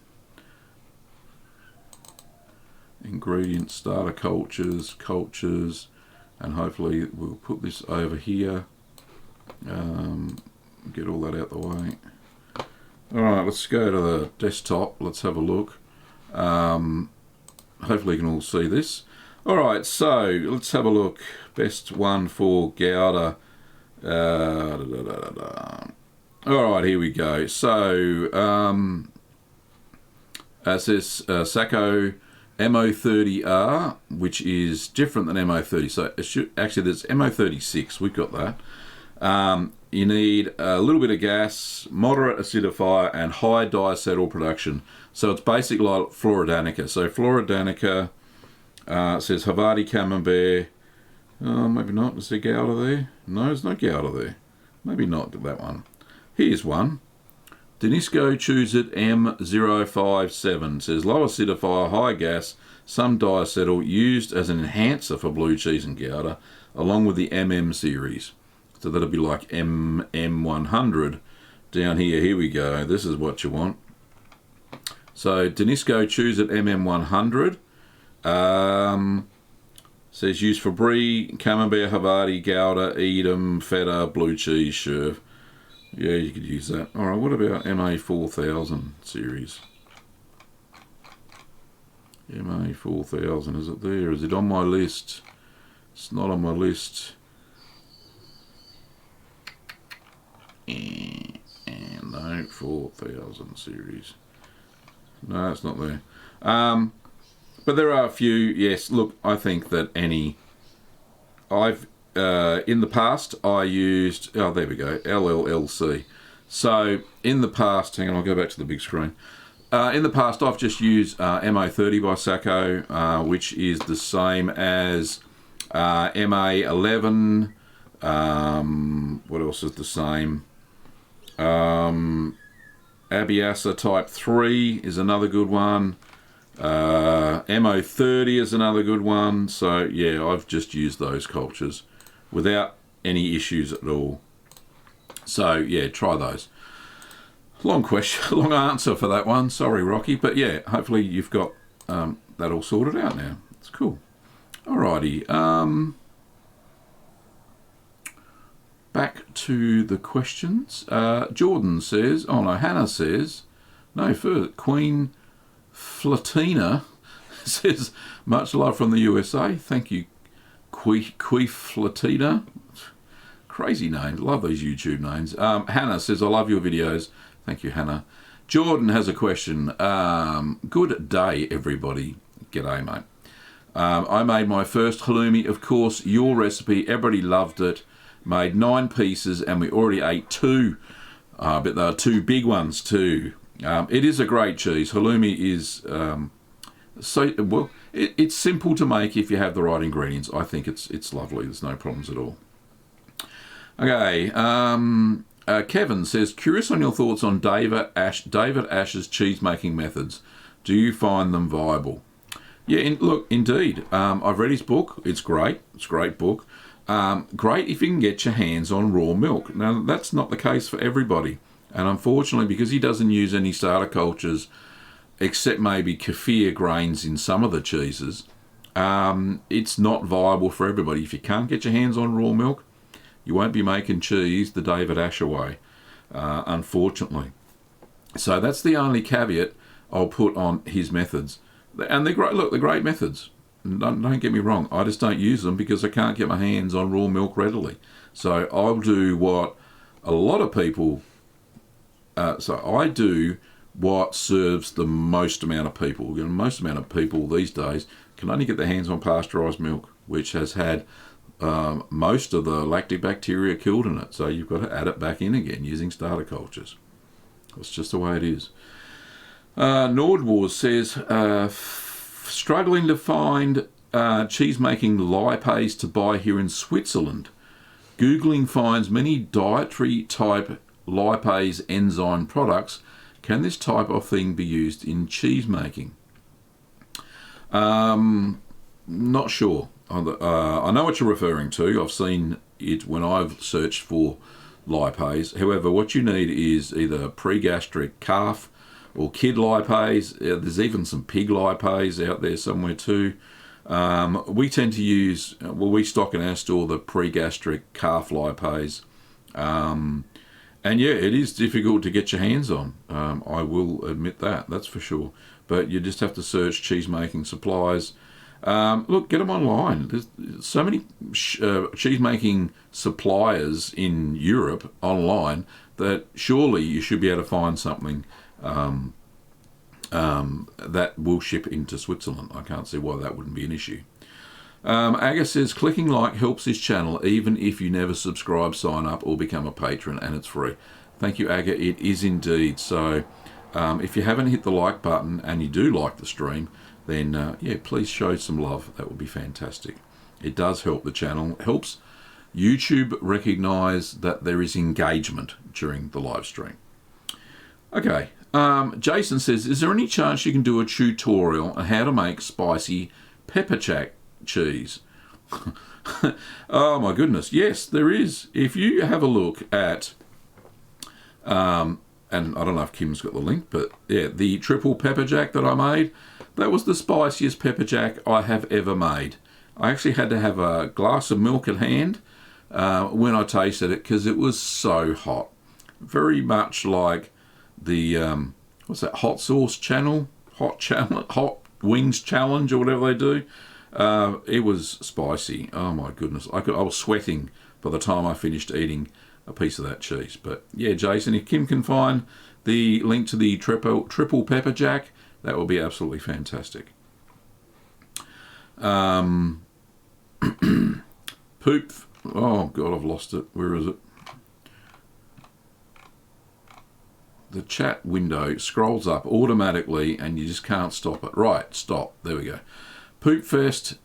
A: Ingredients, starter cultures, and hopefully we'll put this over here. Get all that out the way. Alright, let's go to the desktop. Let's have a look. Hopefully you can all see this. Alright, so let's have a look. Best one for Gelder. Alright, here we go. So, it says Sacco MO30R, which is different than MO30. So it should, actually, there's MO36. We've got that. You need a little bit of gas, moderate acidifier, and high diacetyl production. So it's basically like Floridanica. So Floridanica says Havarti Camembert. Maybe not. Is there Gelder there? No, there's no Gelder there. Maybe not that one. Here's one. Denisco Choose It M057 says low acidifier, high gas, some diacetyl, used as an enhancer for blue cheese and Gelder, along with the MM series. So that'll be like MM100 down here. Here we go. This is what you want. So Denisco Choose It MM100 says used for Brie, Camembert, Havarti, Gelder, Edam, Feta, blue cheese, Sherv. Yeah, you could use that. Alright, what about MA4000 series? MA4000, is it there? Is it on my list? It's not on my list. No, 4000 series. No, it's not there. But there are a few. Yes, look, I think that I've in the past I used. Oh, there we go. LLLC. So in the past, hang on, I'll go back to the big screen. In the past, I've just used MO30 by Sacco, which is the same as MA11. What else is the same? Abiasa Type 3 is another good one. MO30 is another good one. So, yeah, I've just used those cultures without any issues at all. So, yeah, try those. Long question, long answer for that one. Sorry, Rocky. But, yeah, hopefully you've got that all sorted out now. It's cool. Alrighty. Back to the questions. Jordan says, Hannah says, Queen Flatina says, much love from the USA. Thank you, Queef Flatina. Crazy name. Love these YouTube names. Hannah says, I love your videos. Thank you, Hannah. Jordan has a question. Good day, everybody. G'day, mate. I made my first halloumi, of course, your recipe. Everybody loved it. Made 9 pieces and we already ate 2. But they are 2 big ones too. It is a great cheese. Halloumi is it's simple to make if you have the right ingredients. I think it's lovely. There's no problems at all. Okay. Kevin says, curious on your thoughts on David Ash's cheese making methods. Do you find them viable? Yeah, look, indeed. I've read his book. It's great. It's a great book. Great if you can get your hands on raw milk. Now, that's not the case for everybody. And unfortunately, because he doesn't use any starter cultures, except maybe kefir grains in some of the cheeses, it's not viable for everybody. If you can't get your hands on raw milk, you won't be making cheese the David Asher way, unfortunately. So that's the only caveat I'll put on his methods. And they're great. Look, they're great methods. Don't get me wrong. I just don't use them because I can't get my hands on raw milk readily. So I'll do what a lot of people... I do what serves the most amount of people. The most amount of people these days can only get their hands on pasteurised milk, which has had most of the lactic bacteria killed in it. So you've got to add it back in again using starter cultures. That's just the way it is. Nordwars says... struggling to find cheese-making lipase to buy here in Switzerland. Googling finds many dietary-type lipase enzyme products. Can this type of thing be used in cheese-making? Not sure. I know what you're referring to. I've seen it when I've searched for lipase. However, what you need is either pre-gastric calf or kid lipase. There's even some pig lipase out there somewhere too. We tend to use, we stock in our store the pre-gastric calf lipase. And yeah, it is difficult to get your hands on. I will admit that, that's for sure. But you just have to search cheese making supplies. Look, get them online. There's so many cheese making suppliers in Europe online that surely you should be able to find something that will ship into Switzerland. I can't see why that wouldn't be an issue. Aga says, clicking like helps his channel even if you never subscribe, sign up or become a patron, and it's free. Thank you, Aga. It is indeed. So if you haven't hit the like button and you do like the stream, then yeah, please show some love. That would be fantastic. It does help the channel. It helps YouTube recognize that there is engagement during the live stream. Okay. Jason says, is there any chance you can do a tutorial on how to make spicy pepper jack cheese? Oh my goodness, yes, there is. If you have a look at, and I don't know if Kim's got the link, but yeah, the triple pepper jack that I made, that was the spiciest pepper jack I have ever made. I actually had to have a glass of milk at hand when I tasted it because it was so hot. Very much like the what's that, hot sauce channel, hot wings challenge or whatever they do. It was spicy. Oh my goodness, I was sweating by the time I finished eating a piece of that cheese. But yeah, Jason, if Kim can find the link to the triple pepper jack, that will be absolutely fantastic. Poop. Oh God, I've lost it. Where is it? The chat window scrolls up automatically and you just can't stop it. Right, stop. There we go. Poopfest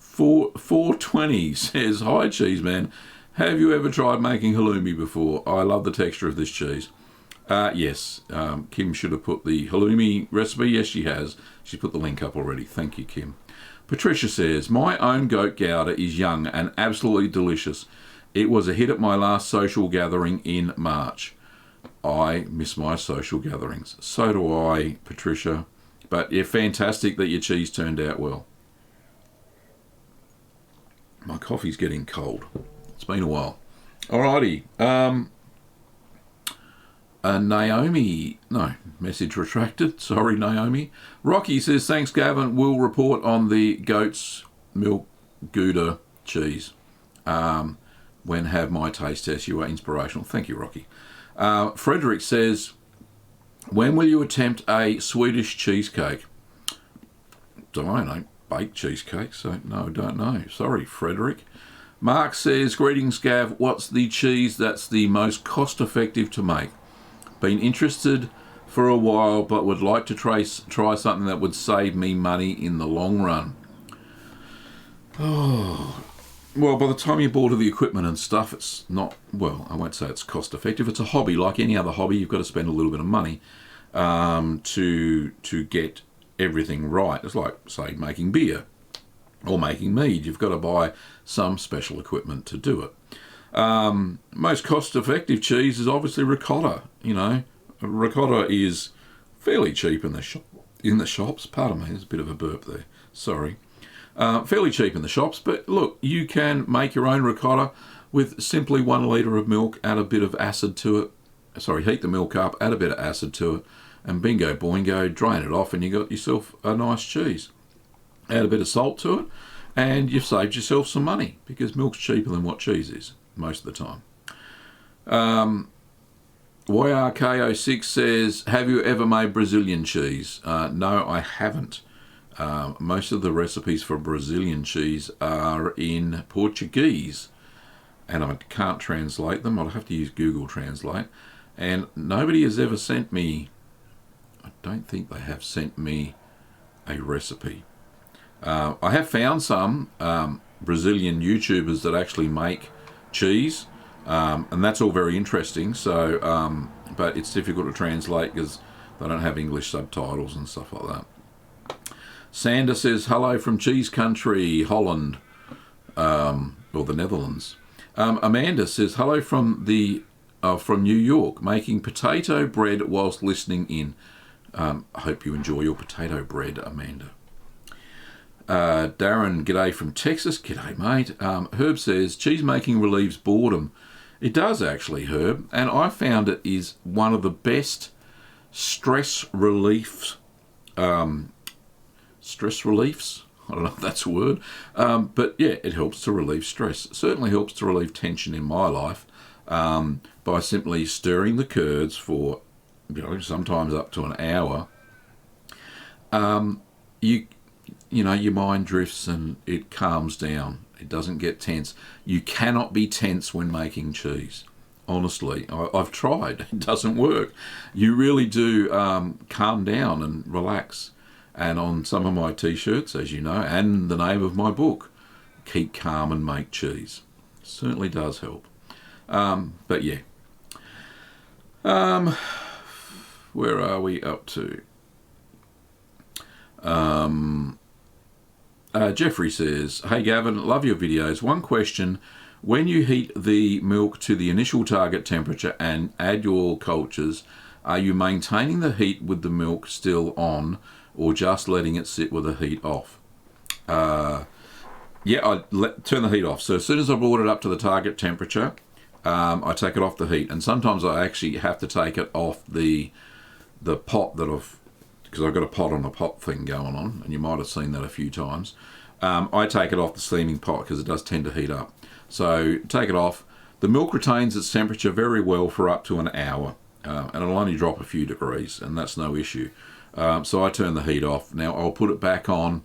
A: 420 says, "Hi Cheeseman, have you ever tried making halloumi before? I love the texture of this cheese." Yes, Kim should have put the halloumi recipe. Yes, she has. She put the link up already. Thank you, Kim. Patricia says, "My own goat Gelder is young and absolutely delicious. It was a hit at my last social gathering in March." I miss my social gatherings. So do I, Patricia. But yeah, fantastic that your cheese turned out well. My coffee's getting cold. It's been a while. Alrighty. Naomi, no, message retracted. Sorry, Naomi. Rocky says, "Thanks, Gavin. We'll report on the goat's milk Gouda cheese. When have my taste test. You are inspirational." Thank you, Rocky. Frederick says, "When will you attempt a Swedish cheesecake?" I don't bake cheesecake, so no, I don't know. Sorry, Frederick. Mark says, "Greetings, Gav. What's the cheese that's the most cost-effective to make? Been interested for a while, but would like to try something that would save me money in the long run." Oh, well, by the time you bought all the equipment and stuff, it's not, well, I won't say it's cost effective. It's a hobby. Like any other hobby, you've got to spend a little bit of money to get everything right. It's like, say, making beer or making mead. You've got to buy some special equipment to do it. Most cost-effective cheese is obviously ricotta. You know, ricotta is fairly cheap in the shops. Pardon me, there's a bit of a burp there. Sorry. Fairly cheap in the shops, but look, you can make your own ricotta with simply 1 litre of milk, add a bit of acid to it. Sorry, heat the milk up, add a bit of acid to it, and bingo boingo, drain it off, and you got yourself a nice cheese. Add a bit of salt to it, and you've saved yourself some money, because milk's cheaper than what cheese is most of the time. YRKO6 says, "Have you ever made Brazilian cheese?" No, I haven't. Most of the recipes for Brazilian cheese are in Portuguese, and I can't translate them. I'll have to use Google Translate. And nobody has ever sent me, I don't think they have sent me a recipe. I have found some Brazilian YouTubers that actually make cheese, and that's all very interesting. So, but it's difficult to translate because they don't have English subtitles and stuff like that. Sander says, "Hello from Cheese Country, Holland, or the Netherlands." Amanda says, "Hello from New York, making potato bread whilst listening in." I hope you enjoy your potato bread, Amanda. Darren, "G'day from Texas." G'day, mate. Herb says, "Cheese making relieves boredom." It does actually, Herb, and I found it is one of the best stress reliefs. Stress reliefs? I don't know if that's a word. But yeah, it helps to relieve stress. It certainly helps to relieve tension in my life by simply stirring the curds for, sometimes up to an hour. You know, your mind drifts and it calms down. It doesn't get tense. You cannot be tense when making cheese. Honestly, I've tried. It doesn't work. You really do calm down and relax. And on some of my t-shirts, as you know, and the name of my book, "Keep Calm and Make Cheese." Certainly does help. But yeah. Where are we up to? Jeffrey says, "Hey Gavin, love your videos. One question. When you heat the milk to the initial target temperature and add your cultures, are you maintaining the heat with the milk still on, or just letting it sit with the heat off?" Yeah, I turn the heat off. So as soon as I brought it up to the target temperature, I take it off the heat. And sometimes I actually have to take it off the pot because I've got a pot on a pot thing going on, and you might have seen that a few times. I take it off the steaming pot because it does tend to heat up. So take it off, The milk retains its temperature very well for up to an hour, and it'll only drop a few degrees, and that's no issue. So I turn the heat off. Now I'll put it back on,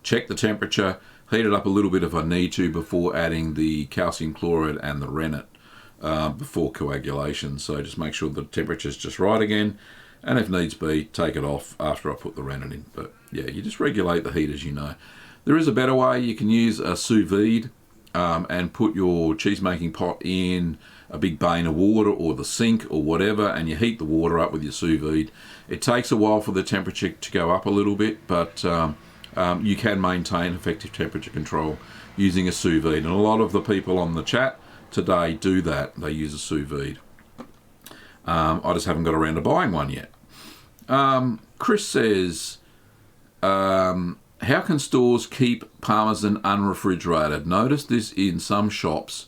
A: check the temperature, heat it up a little bit if I need to before adding the calcium chloride and the rennet before coagulation. So just make sure the temperature's just right again, and if needs be, take it off after I put the rennet in. But yeah, you just regulate the heat as you know. There is a better way. You can use a sous vide and put your cheese making pot in a big bain of water or the sink or whatever, and you heat the water up with your sous vide. It takes a while for the temperature to go up a little bit, but you can maintain effective temperature control using a sous vide. And a lot of the people on the chat today do that. They use a sous vide. I just haven't got around to buying one yet. Chris says, how can stores keep Parmesan unrefrigerated? Notice this in some shops,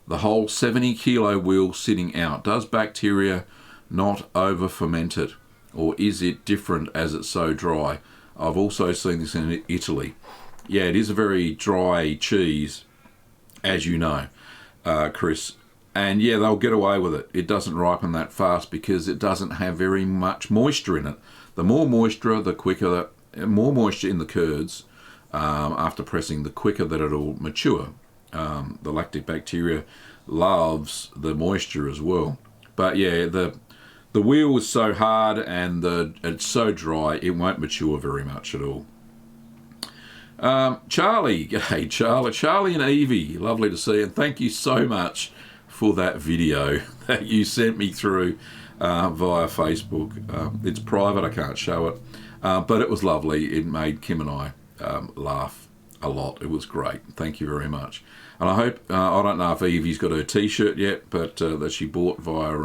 A: the whole 70 kilo wheel sitting out. Does bacteria not over ferment it, or is it different as it's so dry? I've also seen this in Italy. Yeah, it is a very dry cheese, as you know, Chris. And yeah, they'll get away with it. It doesn't ripen that fast because it doesn't have very much moisture in it. The more moisture, the quicker, more moisture in the curds after pressing, the quicker that it'll mature. The lactic bacteria loves the moisture as well. But yeah, the wheel is so hard and it's so dry, it won't mature very much at all. Charlie, hey Charlie and Evie, lovely to see you, and thank you so much for that video that you sent me through via Facebook. It's private, I can't show it, but it was lovely. It made Kim and I laugh a lot. It was great. Thank you very much. And I hope, I don't know if Evie's got her t-shirt yet, but that she bought via,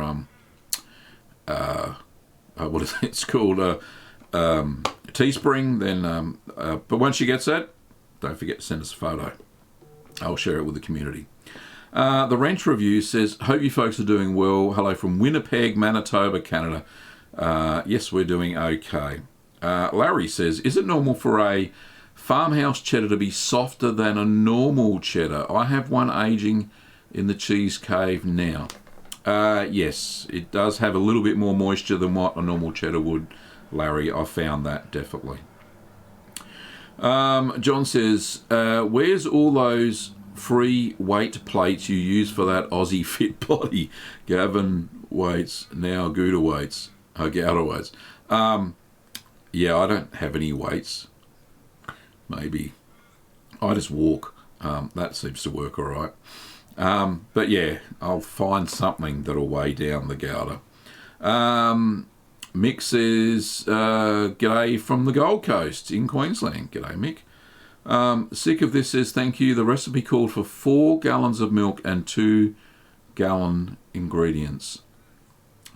A: what is it? It's called Teespring. Then, but once she gets that, don't forget to send us a photo. I'll share it with the community. The Wrench Review says, hope you folks are doing well. Hello from Winnipeg, Manitoba, Canada. Yes, we're doing okay. Larry says, is it normal for a Farmhouse cheddar to be softer than a normal cheddar? I have one aging in the cheese cave now. Yes, it does have a little bit more moisture than what a normal cheddar would, Larry. I found that definitely. John says, where's all those free weight plates you use for that Aussie fit body? Gavin weights, now Gouda weights. Gouda weights. Yeah, I don't have any weights. Maybe. I just walk. That seems to work all right. But yeah, I'll find something that'll weigh down the Gouda. Mick says, g'day from the Gold Coast in Queensland. G'day, Mick. Sick of this says, thank you. The recipe called for 4 gallons of milk and 2 gallon ingredients.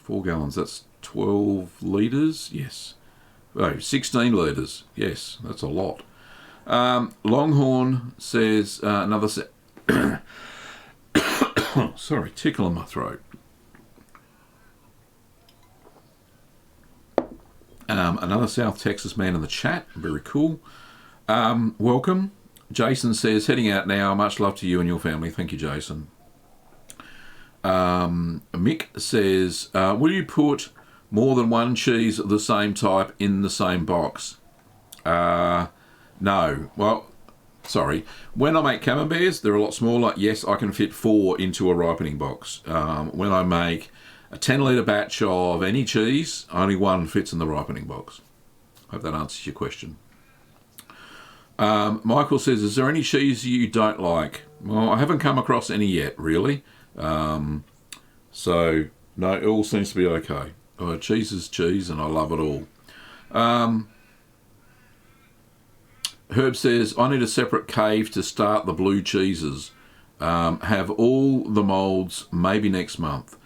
A: 4 gallons, that's 12 litres? Yes. Oh, 16 litres. Yes, that's a lot. Longhorn says, another sorry, tickle in my throat. Another South Texas man in the chat. Very cool. Welcome. Jason says, heading out now. Much love to you and your family. Thank you, Jason. Mick says, will you put more than one cheese of the same type in the same box? No. Well, sorry. When I make Camemberts, they're a lot smaller. Yes, I can fit 4 into a ripening box. When I make a 10-litre batch of any cheese, only 1 fits in the ripening box. Hope that answers your question. Michael says, is there any cheese you don't like? Well, I haven't come across any yet, really. So, no, it all seems to be okay. Cheese is cheese, and I love it all. Herb says, I need a separate cave to start the blue cheeses. Have all the moulds maybe next month.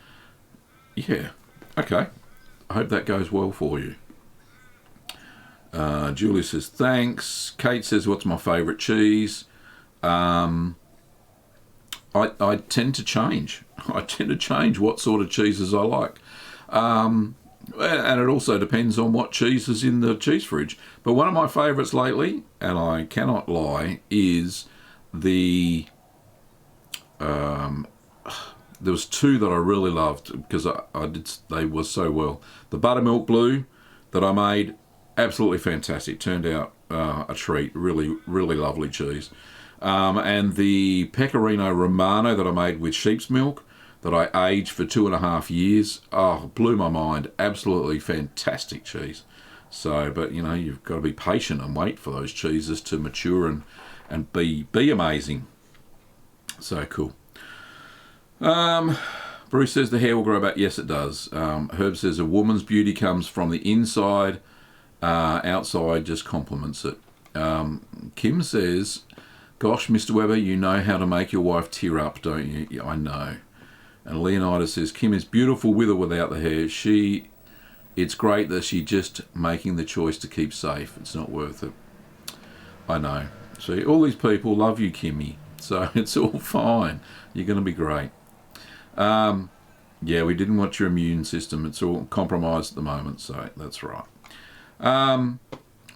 A: Yeah, okay. I hope that goes well for you. Julie says, thanks. Kate says, what's my favourite cheese? I tend to change. I tend to change what sort of cheeses I like. And it also depends on what cheese is in the cheese fridge. But one of my favourites lately, and I cannot lie, is the there was two that I really loved because they were so well. The buttermilk blue that I made, absolutely fantastic. Turned out a treat. Really, really lovely cheese. And the Pecorino Romano that I made with sheep's milk that I aged for 2.5 years. Oh, blew my mind. Absolutely fantastic cheese. So, but you know, you've got to be patient and wait for those cheeses to mature and be amazing. So cool. Bruce says the hair will grow back. Yes, it does. Herb says a woman's beauty comes from the inside. Outside just complements it. Kim says, gosh, Mr. Weber, you know how to make your wife tear up, don't you? Yeah, I know. And Leonidas says, Kim is beautiful with or without the hair. It's great that she's just making the choice to keep safe. It's not worth it. I know. See, all these people love you, Kimmy. So it's all fine. You're going to be great. Yeah, we didn't want your immune system. It's all compromised at the moment, so that's right.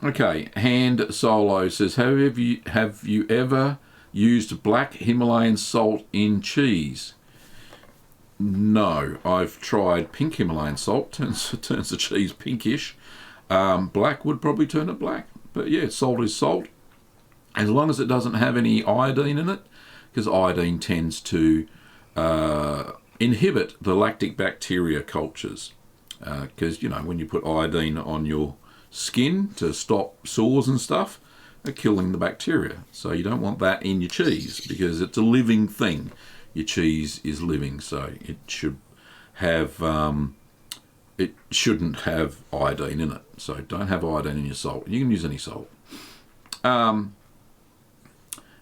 A: Okay, Hand Solo says, have you ever used black Himalayan salt in cheese? No, I've tried pink Himalayan salt. Turns the cheese pinkish. Black would probably turn it black. But yeah, salt is salt. As long as it doesn't have any iodine in it, because iodine tends to inhibit the lactic bacteria cultures. Because, you know, when you put iodine on your skin to stop sores and stuff, they're killing the bacteria. So you don't want that in your cheese because it's a living thing. Your cheese is living, so it should have it shouldn't have iodine in it. So don't have iodine in your salt. You can use any salt.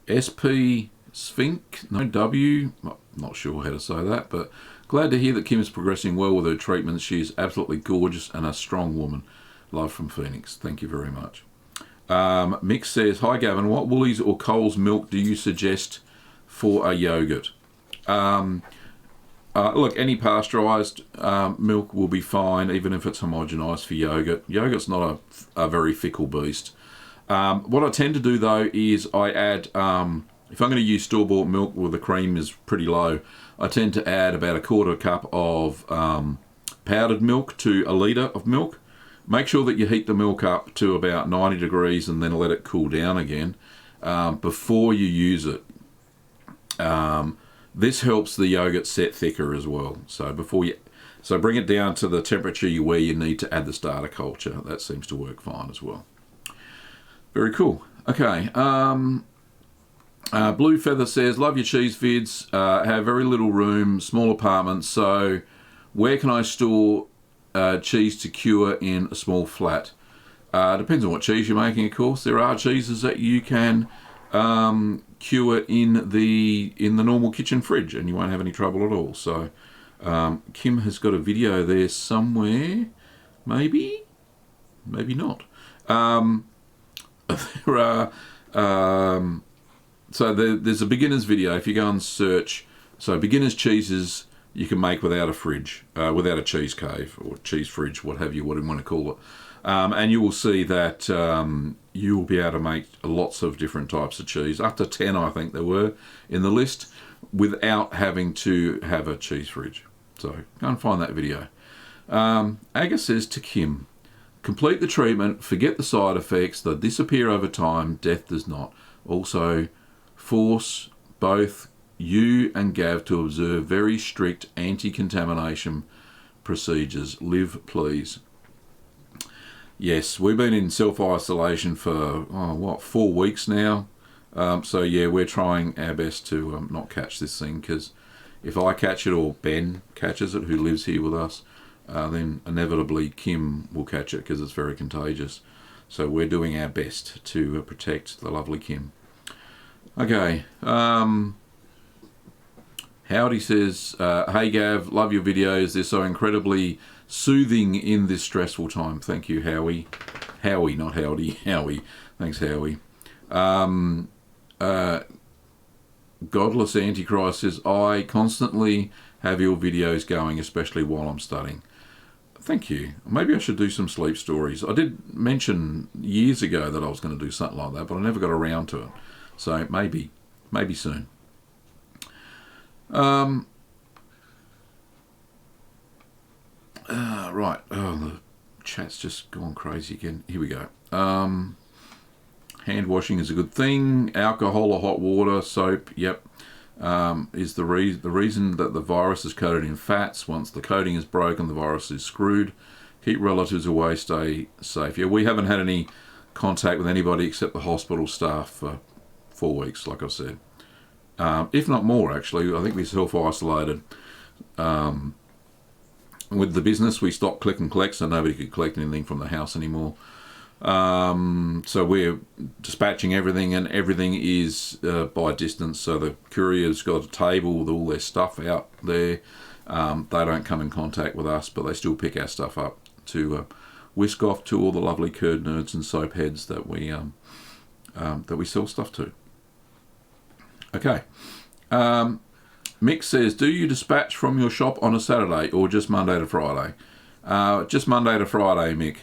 A: SP Sphinx, no W, not sure how to say that, but glad to hear that Kim is progressing well with her treatments. She is absolutely gorgeous and a strong woman. Love from Phoenix. Thank you very much. Mick says, hi Gavin, what Woolies or Coles milk do you suggest for a yogurt? Look, any pasteurised milk will be fine, even if it's homogenised for yogurt. Yogurt's not a very fickle beast. What I tend to do, though, is I add, if I'm going to use store-bought milk where the cream is pretty low, I tend to add about a quarter cup of powdered milk to a litre of milk. Make sure that you heat the milk up to about 90 degrees and then let it cool down again before you use it. This helps the yogurt set thicker as well. So bring it down to the temperature where you need to add the starter culture. That seems to work fine as well. Very cool. Okay. Blue Feather says, love your cheese vids. Have very little room, small apartment. So where can I store cheese to cure in a small flat? Depends on what cheese you're making, of course. There are cheeses that you can cure in the normal kitchen fridge and you won't have any trouble at all. So Kim has got a video there somewhere, maybe not. There are there's a beginner's video. If you go and search, so beginner's cheeses you can make without a fridge, without a cheese cave or cheese fridge, whatever you want to call it. And you will see that you will be able to make lots of different types of cheese, up to 10 I think there were in the list, without having to have a cheese fridge. So go and find that video. Aga says to Kim, complete the treatment, forget the side effects, they disappear over time, death does not. Also, force both you and Gav to observe very strict anti-contamination procedures. Live, please. Yes, we've been in self-isolation for, 4 weeks now. So yeah, we're trying our best to not catch this thing, because if I catch it or Ben catches it, who lives here with us, then inevitably Kim will catch it because it's very contagious. So we're doing our best to protect the lovely Kim. Okay. Howdy says, hey Gav, love your videos. They're so incredibly soothing in this stressful time. Thank you, Howie. Howie, not Howdy. Howie. Thanks, Howie. Godless Antichrist says, I constantly have your videos going, especially while I'm studying. Thank you. Maybe I should do some sleep stories. I did mention years ago that I was going to do something like that, but I never got around to it. So maybe soon. Right. Oh, the chat's just gone crazy again. Here we go. Hand washing is a good thing. Alcohol or hot water, soap, yep. Is the reason that the virus is coated in fats. Once the coating is broken, the virus is screwed. Keep relatives away, stay safe. Yeah, we haven't had any contact with anybody except the hospital staff for 4 weeks, like I said. If not more, actually. I think we self-isolated. With the business, we stopped click and collect, so nobody could collect anything from the house anymore. So we're dispatching everything, and everything is by distance. So the courier's got a table with all their stuff out there. They don't come in contact with us, but they still pick our stuff up to whisk off to all the lovely curd nerds and soap heads that we sell stuff to. Okay. Mick says, do you dispatch from your shop on a Saturday or just Monday to Friday? Just Monday to Friday, Mick.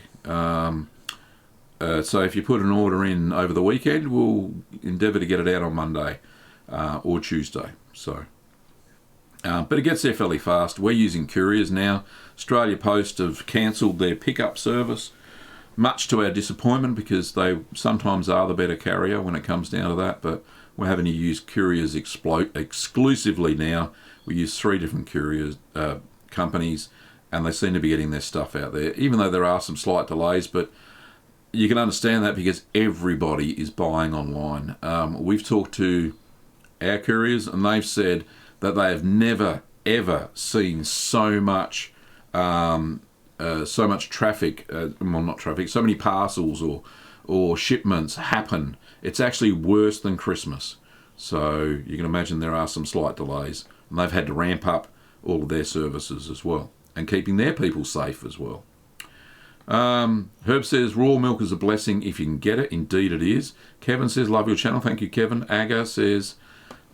A: So if you put an order in over the weekend, we'll endeavour to get it out on Monday or Tuesday. So, but it gets there fairly fast. We're using couriers now. Australia Post have cancelled their pickup service, much to our disappointment, because they sometimes are the better carrier when it comes down to that. But we're having to use couriers exclusively now. We use 3 different couriers companies, and they seem to be getting their stuff out there, even though there are some slight delays. But you can understand that because everybody is buying online. We've talked to our couriers, and they've said that they have never ever seen so much traffic. Well, not traffic. So many parcels or shipments happen. It's actually worse than Christmas. So you can imagine there are some slight delays, and they've had to ramp up all of their services as well, and keeping their people safe as well. Herb says, raw milk is a blessing if you can get it. Indeed it is. Kevin says, love your channel. Thank you, Kevin. Aga says,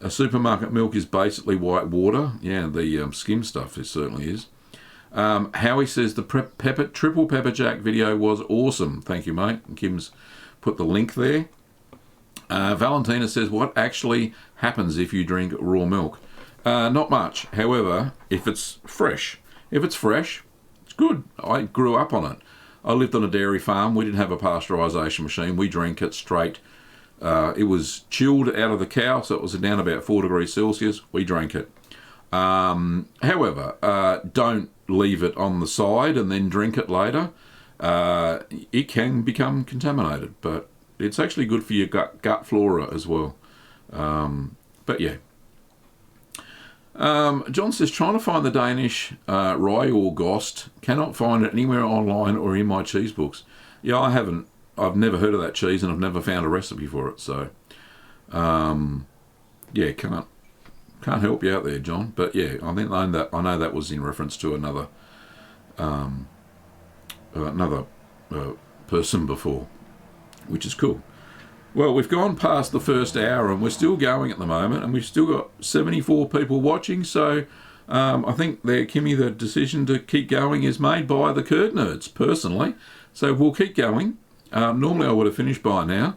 A: a supermarket milk is basically white water. Yeah, the skim stuff, it certainly is. Howie says, the triple pepper jack video was awesome. Thank you, mate. And Kim's put the link there. Valentina says, what actually happens if you drink raw milk? Not much. However, if it's fresh, it's good. I grew up on it. I lived on a dairy farm. We didn't have a pasteurisation machine. We drank it straight. It was chilled out of the cow, so it was down about 4 degrees Celsius. We drank it. However, don't leave it on the side and then drink it later. It can become contaminated, but it's actually good for your gut flora as well. But yeah. John says, trying to find the Danish rye or Gost. Cannot find it anywhere online or in my cheese books. Yeah, I haven't. I've never heard of that cheese, and I've never found a recipe for it. So, yeah, can't help you out there, John. But yeah, I know that was in reference to another person before, which is cool. Well, we've gone past the first hour and we're still going at the moment, and we've still got 74 people watching. So I think Kimmy, the decision to keep going is made by the curd nerds, personally. So we'll keep going. Normally I would have finished by now.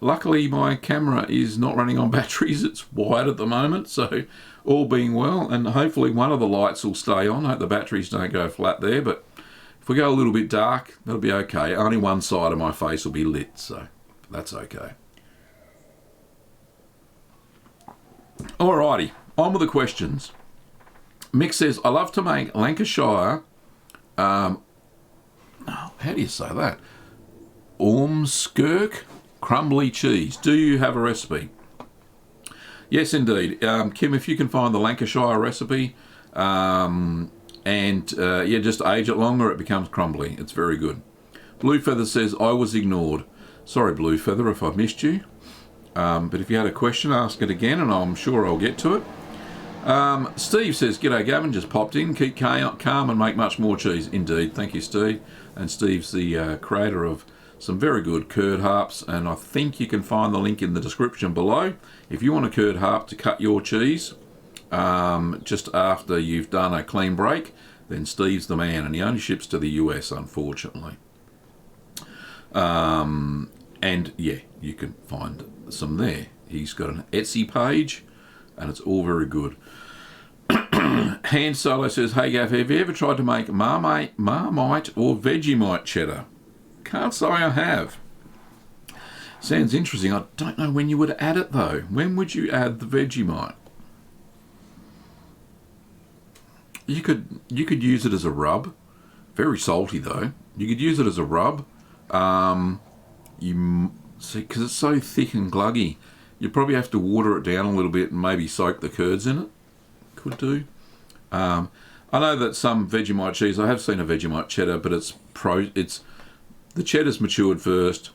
A: Luckily my camera is not running on batteries. It's wired at the moment, so all being well, and hopefully one of the lights will stay on. I hope the batteries don't go flat there, but if we go a little bit dark, that'll be okay. Only one side of my face will be lit, so that's okay. Alrighty, on with the questions. Mick says, I love to make Lancashire, how do you say that? Ormskirk crumbly cheese. Do you have a recipe? Yes, indeed. Kim, if you can find the Lancashire recipe, just age it longer, it becomes crumbly. It's very good. Blue Feather says, I was ignored. Sorry, Blue Feather, if I've missed you. But if you had a question, ask it again, and I'm sure I'll get to it. Steve says, G'day, Gavin, just popped in. Keep calm and make much more cheese. Indeed. Thank you, Steve. And Steve's the creator of some very good curd harps, and I think you can find the link in the description below. If you want a curd harp to cut your cheese just after you've done a clean break, then Steve's the man, and he only ships to the US, unfortunately. And yeah, you can find some there. He's got an Etsy page, and it's all very good. Han Solo says, hey Gav, have you ever tried to make Marmite or Vegemite cheddar? Can't say I have. Sounds interesting. I don't know when you would add it though. When would you add the Vegemite? You could use it as a rub. Very salty though. You could use it as a rub. You see, because it's so thick and gluggy, you probably have to water it down a little bit and maybe soak the curds in it. Could do. I know that some Vegemite cheese, I have seen a Vegemite cheddar, but it's the cheddar's matured first,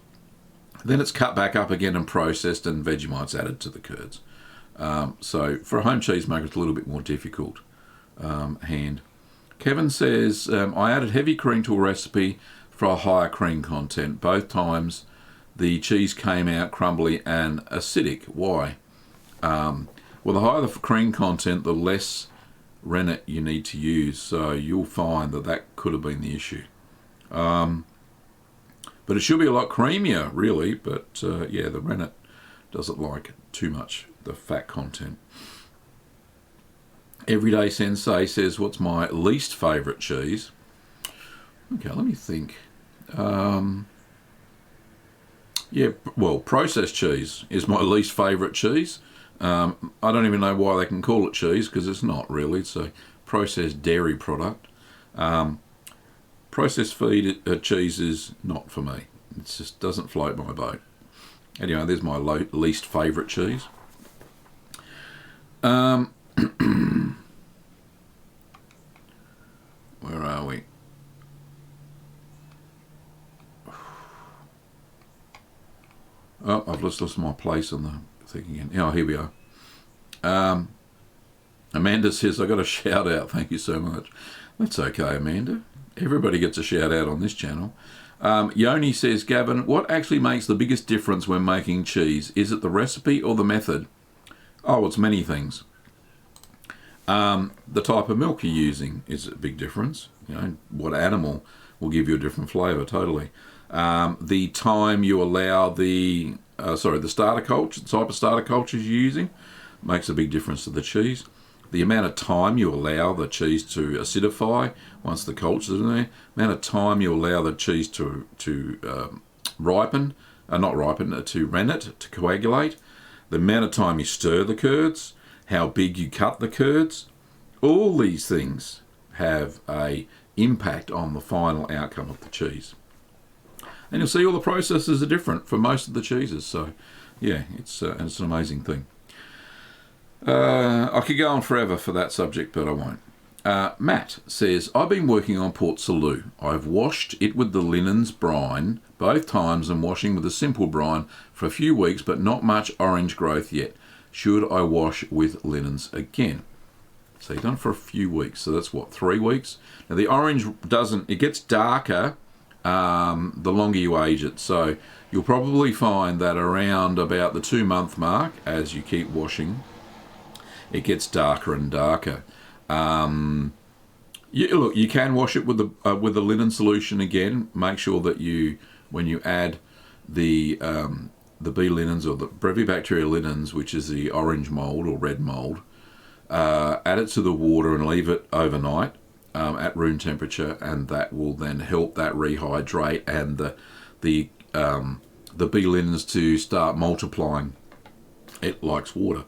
A: then it's cut back up again and processed, and Vegemite's added to the curds. So for a home cheesemaker, it's a little bit more difficult. Kevin says, I added heavy cream to a recipe for a higher cream content. Both times the cheese came out crumbly and acidic. Why? Well, the higher the cream content, the less rennet you need to use. So you'll find that could have been the issue. But it should be a lot creamier, really. But yeah, the rennet doesn't like too much, the fat content. Everyday Sensei says, what's my least favourite cheese? Okay, let me think. Yeah, well, processed cheese is my least favourite cheese. I don't even know why they can call it cheese, because it's not really. It's a processed dairy product. Processed feed cheese is not for me. It just doesn't float my boat. Anyway, there's my least favourite cheese. Where are we? Oh, I've just lost my place on the thing again. Oh, here we are. Amanda says, I got a shout out. Thank you so much. That's okay, Amanda. Everybody gets a shout out on this channel. Yoni says, Gavin, what actually makes the biggest difference when making cheese? Is it the recipe or the method? Oh, it's many things. The type of milk you're using is a big difference. You know, what animal will give you a different flavour, totally. The time you allow the starter culture, the type of starter cultures you're using, makes a big difference to the cheese. The amount of time you allow the cheese to acidify once the culture's in there, the amount of time you allow the cheese to rennet, to coagulate, the amount of time you stir the curds, how big you cut the curds, all these things have a impact on the final outcome of the cheese. And you'll see all the processes are different for most of the cheeses. So, yeah, it's an amazing thing. I could go on forever for that subject, but I won't. Matt says, I've been working on Port Salut. I've washed it with the linens brine both times and washing with a simple brine for a few weeks, but not much orange growth yet. Should I wash with linens again? So you've done it for a few weeks. So that's what, 3 weeks? Now the orange it gets darker the longer you age it. So you'll probably find that around about the 2-month mark, as you keep washing, it gets darker and darker. You can wash it with the linen solution again. Make sure that when you add the bee linens or the Bacterial linens, which is the orange mold or red mold, add it to the water and leave it overnight at room temperature, and that will then help that rehydrate and the bee linens to start multiplying. It likes water.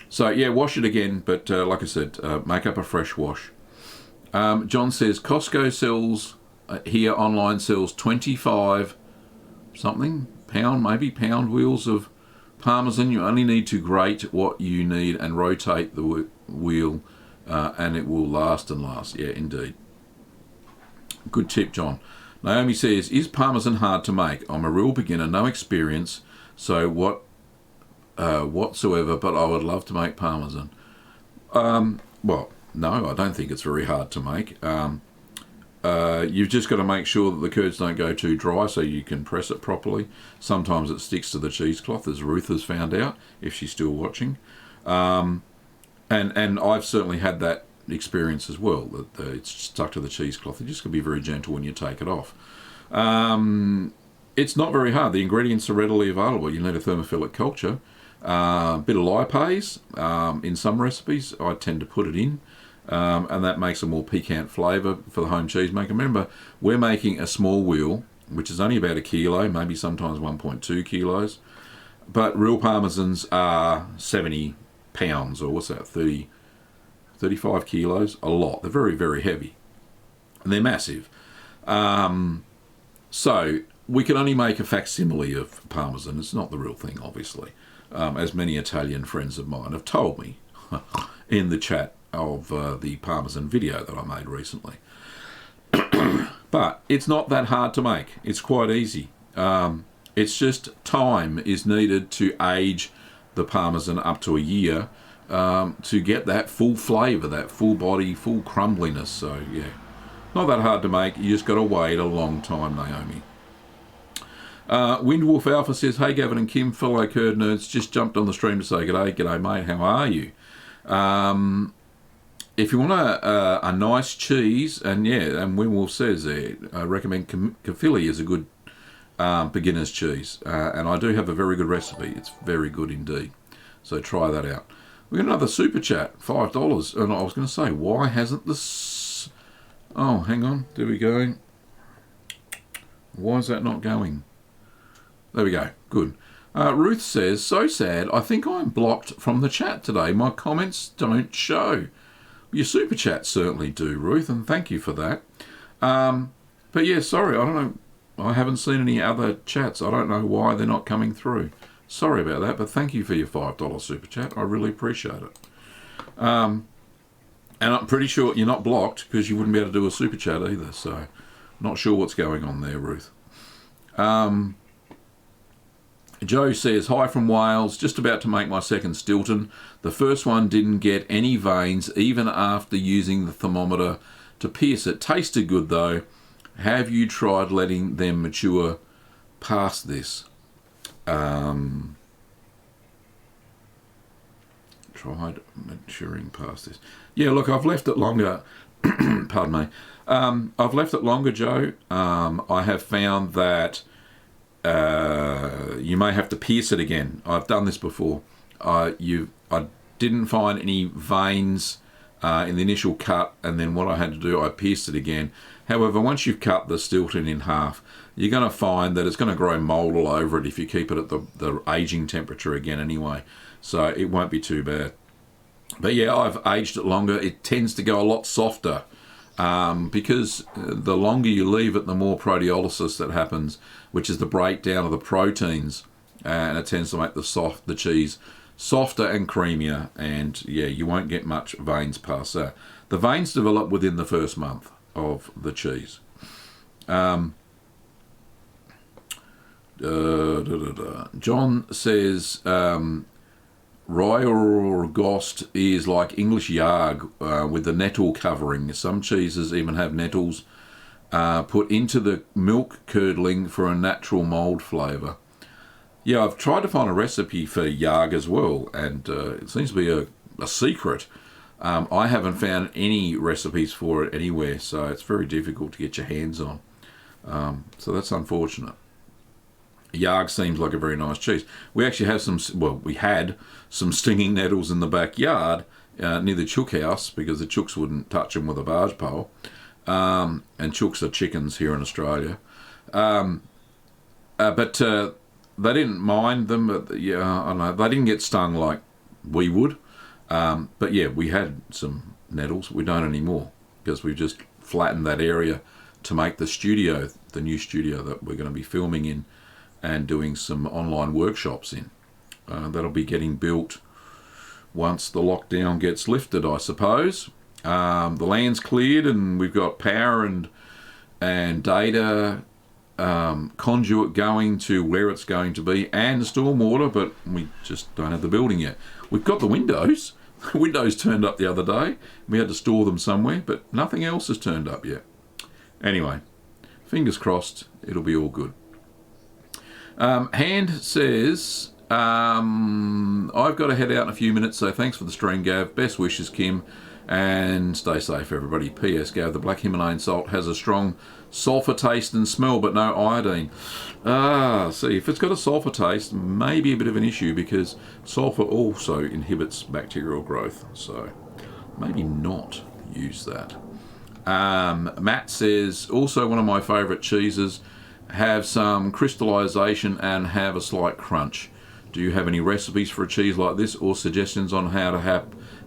A: So yeah, wash it again, but like I said, make up a fresh wash. John says Costco sells online sells 25 something pound wheels of Parmesan. You only need to grate what you need and rotate the wheel, and it will last and last. Yeah, indeed. Good tip, John. Naomi says, is Parmesan hard to make? I'm a real beginner, no experience, so whatsoever, but I would love to make Parmesan. Well, no, I don't think it's very hard to make. You've just got to make sure that the curds don't go too dry so you can press it properly. Sometimes it sticks to the cheesecloth, as Ruth has found out, if she's still watching. And I've certainly had that experience as well, that it's stuck to the cheesecloth. You just got to be very gentle when you take it off. It's not very hard. The ingredients are readily available. You need a thermophilic culture. A bit of lipase in some recipes. I tend to put it in. And that makes a more piquant flavour for the home cheesemaker. Remember, we're making a small wheel, which is only about 1 kilo, maybe sometimes 1.2 kilos. But real Parmesans are 70 pounds, or what's that, 35 kilos? A lot. They're very, very heavy. And they're massive. So we can only make a facsimile of Parmesan. It's not the real thing, obviously, as many Italian friends of mine have told me in the chat of the Parmesan video that I made recently. But it's not that hard to make. It's quite easy. It's just time is needed to age the Parmesan up to a year to get that full flavour, that full body, full crumbliness. So, yeah, not that hard to make. You just got to wait a long time, Naomi. Windwolf Alpha says, hey, Gavin and Kim, fellow curd nerds, just jumped on the stream to say g'day. G'day, mate. How are you? If you want a nice cheese, and yeah, and Windwolf says there, I recommend Caerphilly is a good beginner's cheese. And I do have a very good recipe. It's very good indeed. So try that out. We got another super chat, $5. And I was going to say, why hasn't this... Oh, hang on. There we go. Why is that not going? There we go. Good. Ruth says, so sad. I think I'm blocked from the chat today. My comments don't show. Your super chats certainly do, Ruth, and thank you for that. But yeah, sorry, I don't know. I haven't seen any other chats. I don't know why they're not coming through. Sorry about that, but thank you for your $5 super chat. I really appreciate it. And I'm pretty sure you're not blocked because you wouldn't be able to do a super chat either. So, not sure what's going on there, Ruth. Joe says, hi from Wales, just about to make my second Stilton. The first one didn't get any veins even after using the thermometer to pierce it. Tasted good though. Have you tried letting them mature past this? Tried maturing past this. Yeah, look, I've left it longer. Pardon me. I've left it longer, Joe. I have found that you may have to pierce it again. I've done this before. I didn't find any veins in the initial cut, and then what I had to do, I pierced it again. However, once you've cut the Stilton in half, you're going to find that it's going to grow mould all over it if you keep it at the aging temperature again anyway. So it won't be too bad. But yeah, I've aged it longer. It tends to go a lot softer because the longer you leave it, the more proteolysis that happens, which is the breakdown of the proteins, and it tends to make the cheese softer and creamier, and yeah, you won't get much veins past that. The veins develop within the first month of the cheese. John says Ryorgost is like English yarg with the nettle covering. Some cheeses even have nettles put into the milk curdling for a natural mould flavour. Yeah, I've tried to find a recipe for yarg as well, and it seems to be a secret. I haven't found any recipes for it anywhere, so it's very difficult to get your hands on. So that's unfortunate. Yarg seems like a very nice cheese. We actually have we had some stinging nettles in the backyard near the chook house because the chooks wouldn't touch them with a barge pole. And chooks are chickens here in Australia. But they didn't mind them. But yeah, I don't know. They didn't get stung like we would. But yeah, we had some nettles. We don't anymore because we've just flattened that area to make the studio, the new studio that we're going to be filming in and doing some online workshops in. That'll be getting built once the lockdown gets lifted, I suppose. The land's cleared and we've got power and data conduit going to where it's going to be and stormwater, but we just don't have the building yet. We've got the windows. The windows turned up the other day. We had to store them somewhere, but nothing else has turned up yet. Anyway, fingers crossed, it'll be all good. Hand says, I've got to head out in a few minutes, so thanks for the stream, Gav. Best wishes, Kim. And stay safe, everybody. P.S. Gav, the black Himalayan salt has a strong sulphur taste and smell, but no iodine. See, if it's got a sulphur taste, maybe a bit of an issue, because sulphur also inhibits bacterial growth. So maybe not use that. Matt says, also one of my favourite cheeses, have some crystallization and have a slight crunch. Do you have any recipes for a cheese like this, or suggestions on how to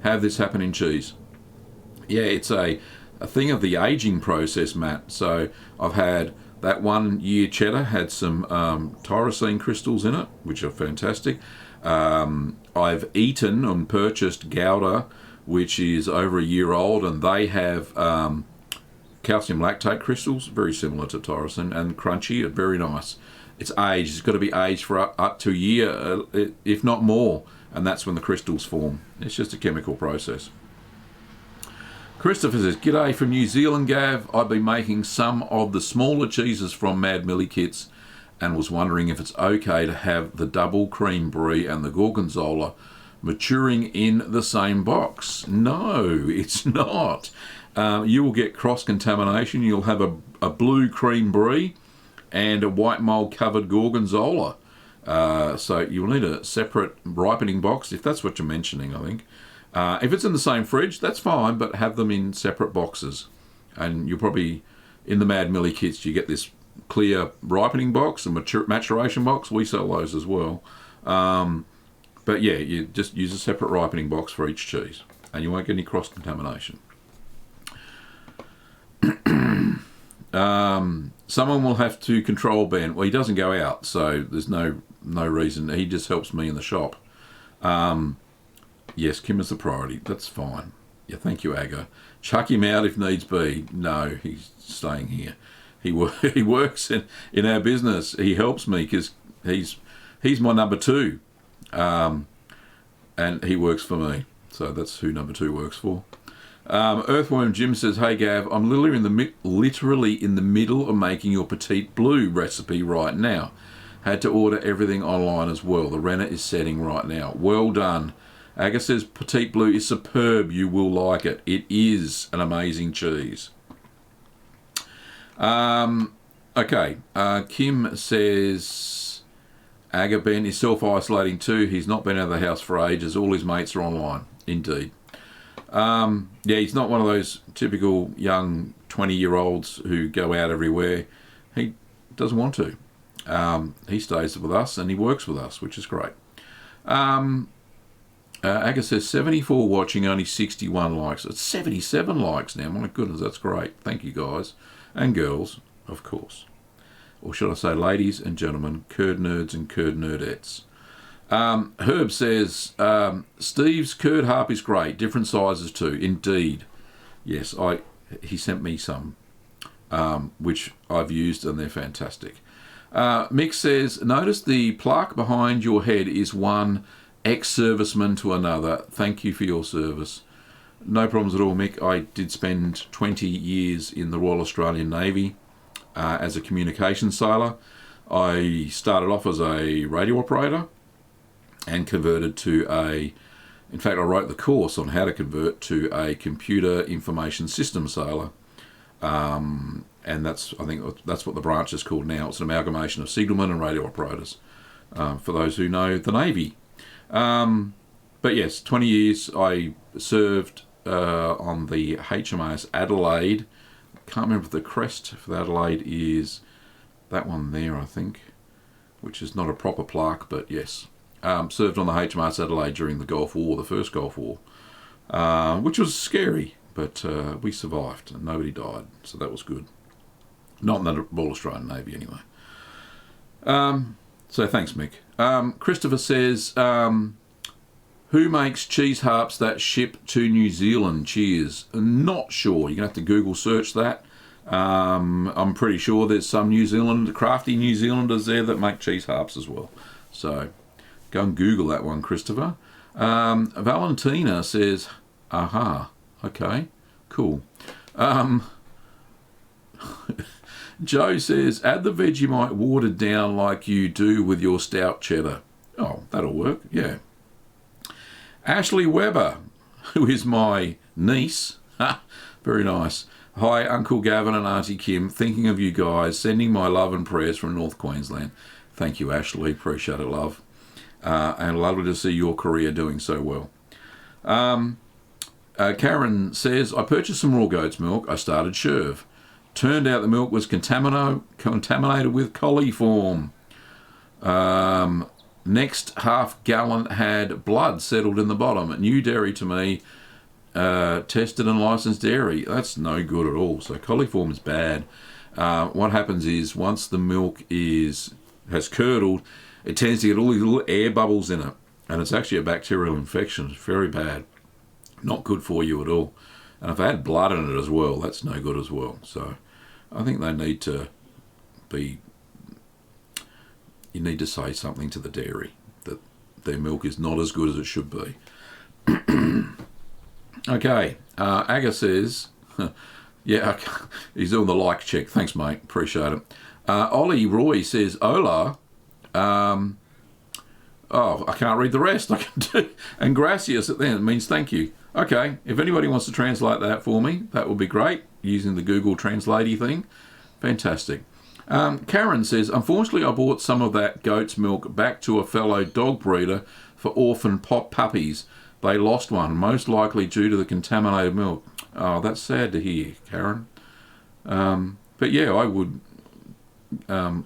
A: have this happen in cheese? Yeah, it's a thing of the aging process, Matt. So I've had that 1 year cheddar, had some tyrosine crystals in it, which are fantastic. I've eaten and purchased Gelder, which is over a year old, and they have calcium lactate crystals, very similar to tyrosine, and crunchy, very nice. It's aged. It's got to be aged for up to a year, if not more, and that's when the crystals form. It's just a chemical process. Christopher says, G'day from New Zealand, Gav. I've been making some of the smaller cheeses from Mad Millie kits and was wondering if it's okay to have the double cream brie and the Gorgonzola maturing in the same box. No, it's not. You will get cross-contamination. You'll have a blue cream brie and a white mold covered Gorgonzola. So you'll need a separate ripening box, if that's what you're mentioning, I think. If it's in the same fridge, that's fine, but have them in separate boxes. And you'll probably, in the Mad Millie kits, you get this clear ripening box and maturation box. We sell those as well. But yeah, you just use a separate ripening box for each cheese, and you won't get any cross-contamination. Someone will have to control Ben. Well, he doesn't go out, so there's no reason. He just helps me in the shop. Yes, Kim is the priority. That's fine. Yeah, thank you, Aga. Chuck him out if needs be. No, he's staying here. He works in our business. He helps me because he's my number two, and he works for me. So that's who number two works for. Earthworm Jim says, "Hey Gav, I'm literally in the middle of making your Petite Blue recipe right now. Had to order everything online as well. The renner is setting right now. Well done." Aga says, Petite Blue is superb. You will like it. It is an amazing cheese. Okay. Kim says, Aga Ben is self-isolating too. He's not been out of the house for ages. All his mates are online. Indeed. Yeah, he's not one of those typical young 20-year-olds who go out everywhere. He doesn't want to. He stays with us and he works with us, which is great. Aga says 74 watching, only 61 likes. It's 77 likes now. My goodness, that's great. Thank you, guys and girls, of course. Or should I say ladies and gentlemen, curd nerds and curd nerdettes. Herb says, Steve's curd harp is great. Different sizes too. Indeed. Yes, he sent me some, which I've used and they're fantastic. Mick says, notice the plaque behind your head is one ex-serviceman to another. Thank you for your service. No problems at all, Mick. I did spend 20 years in the Royal Australian Navy as a communications sailor. I started off as a radio operator and converted to in fact I wrote the course on how to convert to a computer information system sailor. And I think that's what the branch is called now. It's an amalgamation of signalmen and radio operators, for those who know the Navy. But yes, 20 years I served on the HMAS Adelaide. Can't remember if the crest for the Adelaide is that one there, I think, which is not a proper plaque, but yes. Served on the HMAS Adelaide during the Gulf War, the first Gulf War, which was scary, but we survived and nobody died, so that was good. Not in the Royal Australian Navy anyway. So thanks, Mick. Christopher says, who makes cheese harps that ship to New Zealand? Cheers. Not sure. You're going to have to Google search that. I'm pretty sure there's some crafty New Zealanders there that make cheese harps as well. So go and Google that one, Christopher. Valentina says, aha, okay, cool. Joe says, add the Vegemite watered down like you do with your stout cheddar. Oh, that'll work, yeah. Ashley Weber, who is my niece. Very nice. Hi, Uncle Gavin and Auntie Kim. Thinking of you guys. Sending my love and prayers from North Queensland. Thank you, Ashley. Appreciate it, love. And lovely to see your career doing so well. Karen says, I purchased some raw goat's milk. I started Sherv. Turned out the milk was contaminated with coliform. Next half gallon had blood settled in the bottom. New dairy to me. Tested and licensed dairy. That's no good at all. So coliform is bad. What happens is once the milk has curdled, it tends to get all these little air bubbles in it, and it's actually a bacterial infection. It's very bad. Not good for you at all. And if they had blood in it as well, that's no good as well. So I think they need to you need to say something to the dairy that their milk is not as good as it should be. Okay, Aga says, yeah, he's doing the like check. Thanks, mate. Appreciate it. Ollie Roy says, hola. I can't read the rest. I can do. And gracias at the end. It means thank you. Okay, if anybody wants to translate that for me, that would be great, using the Google Translate thing. Fantastic. Karen says, unfortunately, I bought some of that goat's milk back to a fellow dog breeder for orphan puppies. They lost one, most likely due to the contaminated milk. Oh, that's sad to hear, Karen. But yeah, I would... I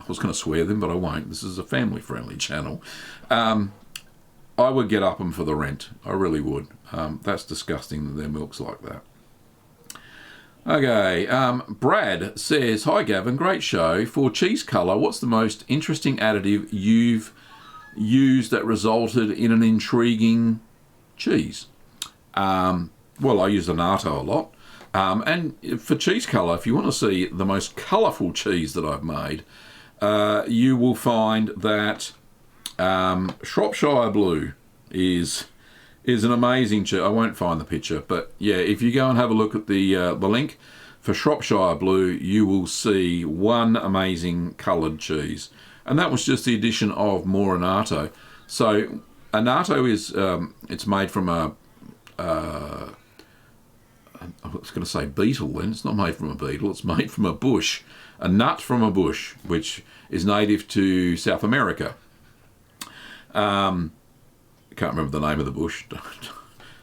A: was going to swear them, but I won't. This is a family-friendly channel. I would get up them for the rent. I really would. That's disgusting that their milk's like that. Okay, Brad says, hi Gavin, great show. For cheese colour, what's the most interesting additive you've used that resulted in an intriguing cheese? Well, I use annatto a lot. And for cheese colour, if you want to see the most colourful cheese that I've made, you will find that Shropshire Blue is an amazing cheese. I won't find the picture, but yeah, if you go and have a look at the link for Shropshire Blue, you will see one amazing coloured cheese. And that was just the addition of more annatto. So annatto is, it's made from I was going to say beetle then. It's not made from a beetle. It's made from a bush, a nut from a bush, which is native to South America. I can't remember the name of the bush.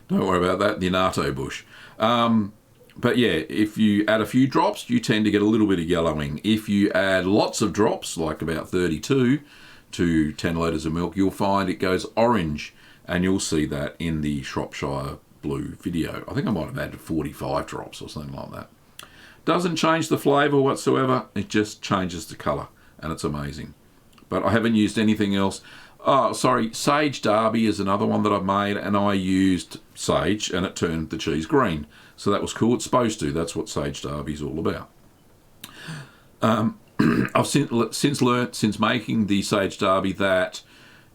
A: Don't worry about that. The annatto bush. But yeah, if you add a few drops, you tend to get a little bit of yellowing. If you add lots of drops, like about 32 to 10 litres of milk, you'll find it goes orange, and you'll see that in the Shropshire Blue video. I think I might have added 45 drops or something like that. Doesn't change the flavour whatsoever, it just changes the colour, and it's amazing. But I haven't used anything else. Oh, sorry, Sage Derby is another one that I've made, and I used sage, and it turned the cheese green. So that was cool. It's supposed to. That's what Sage Derby is all about. I've since learnt, since making the Sage Derby, that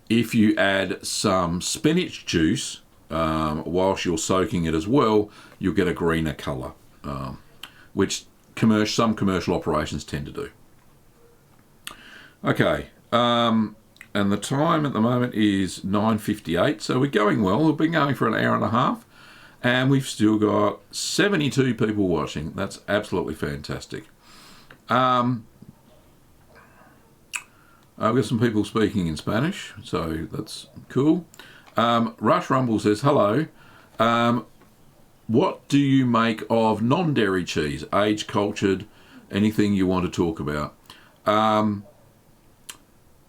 A: if you add some spinach juice whilst you're soaking it as well, you'll get a greener colour, which some commercial operations tend to do. Okay. And the time at the moment is 9:58, so we're going well. We've been going for an hour and a half, and we've still got 72 people watching. That's absolutely fantastic. I've got some people speaking in Spanish, so that's cool. Rush Rumble says, hello. What do you make of non-dairy cheese? Age cultured, anything you want to talk about?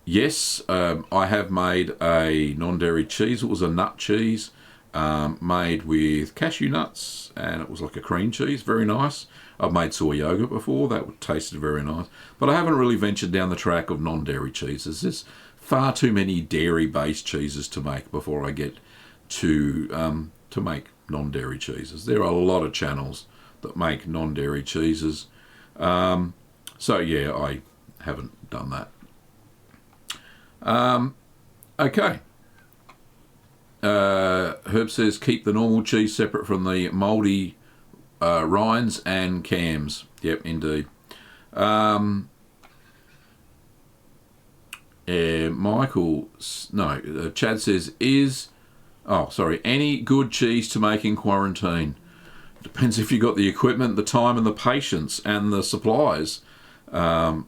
A: Yes, I have made a non-dairy cheese. It was a nut cheese made with cashew nuts, and it was like a cream cheese. Very nice. I've made soy yogurt before. That tasted very nice. But I haven't really ventured down the track of non-dairy cheeses. There's far too many dairy-based cheeses to make before I get to make non-dairy cheeses. There are a lot of channels that make non-dairy cheeses. So yeah, I haven't done that. Okay. Herb says keep the normal cheese separate from the mouldy rinds and cams. Yep, indeed. Chad says, is Any good cheese to make in quarantine. Depends if you got the equipment, the time, and the patience, and the supplies. Chad,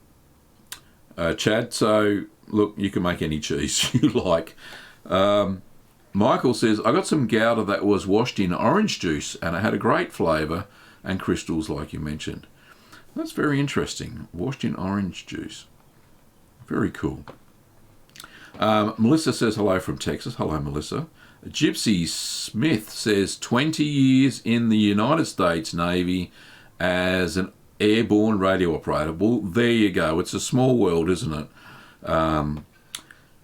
A: so look, you can make any cheese you like. Michael says, I got some Gelder that was washed in orange juice and it had a great flavour and crystals like you mentioned. That's very interesting. Washed in orange juice. Very cool. Melissa says hello from Texas. Hello, Melissa. Gypsy Smith says 20 years in the United States Navy as an airborne radio operator. Well, there you go. It's a small world, isn't it?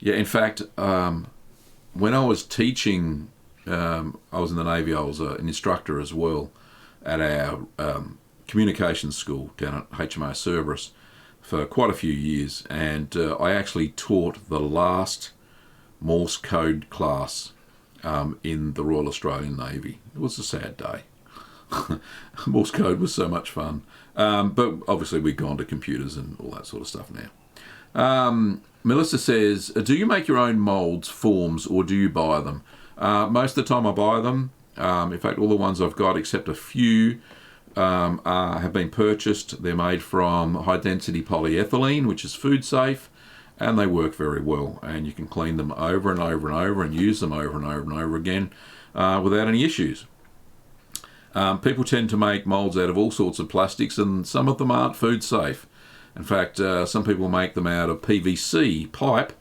A: In fact, when I was teaching, I was in the Navy, I was an instructor as well at our communications school down at HMO Cerberus for quite a few years, and I actually taught the last Morse code class in the Royal Australian Navy. It was a sad day. Morse code was so much fun. But obviously we've gone to computers and all that sort of stuff now. Melissa says, do you make your own moulds, forms, or do you buy them? Most of the time I buy them. In fact, all the ones I've got, except a few, have been purchased. They're made from high-density polyethylene, which is food safe, and they work very well. And you can clean them over and over and over and use them over and over and over again without any issues. People tend to make moulds out of all sorts of plastics, and some of them aren't food safe. In fact, some people make them out of PVC pipe,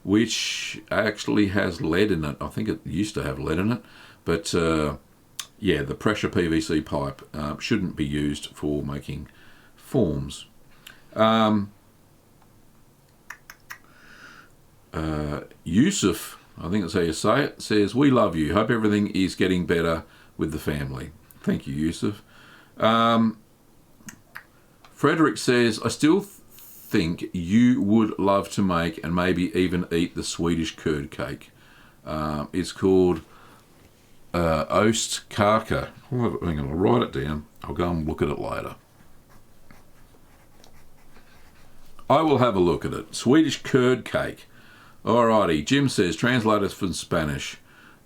A: which actually has lead in it. I think it used to have lead in it. But, the pressure PVC pipe shouldn't be used for making forms. Yusuf, I think that's how you say it, says, we love you. Hope everything is getting better with the family. Thank you, Yusuf. Frederick says, I still think you would love to make and maybe even eat the Swedish curd cake. It's called Ostkaka. I'm going to write it down. I'll go and look at it later. I will have a look at it. Swedish curd cake. Alrighty. Jim says, translate us from Spanish.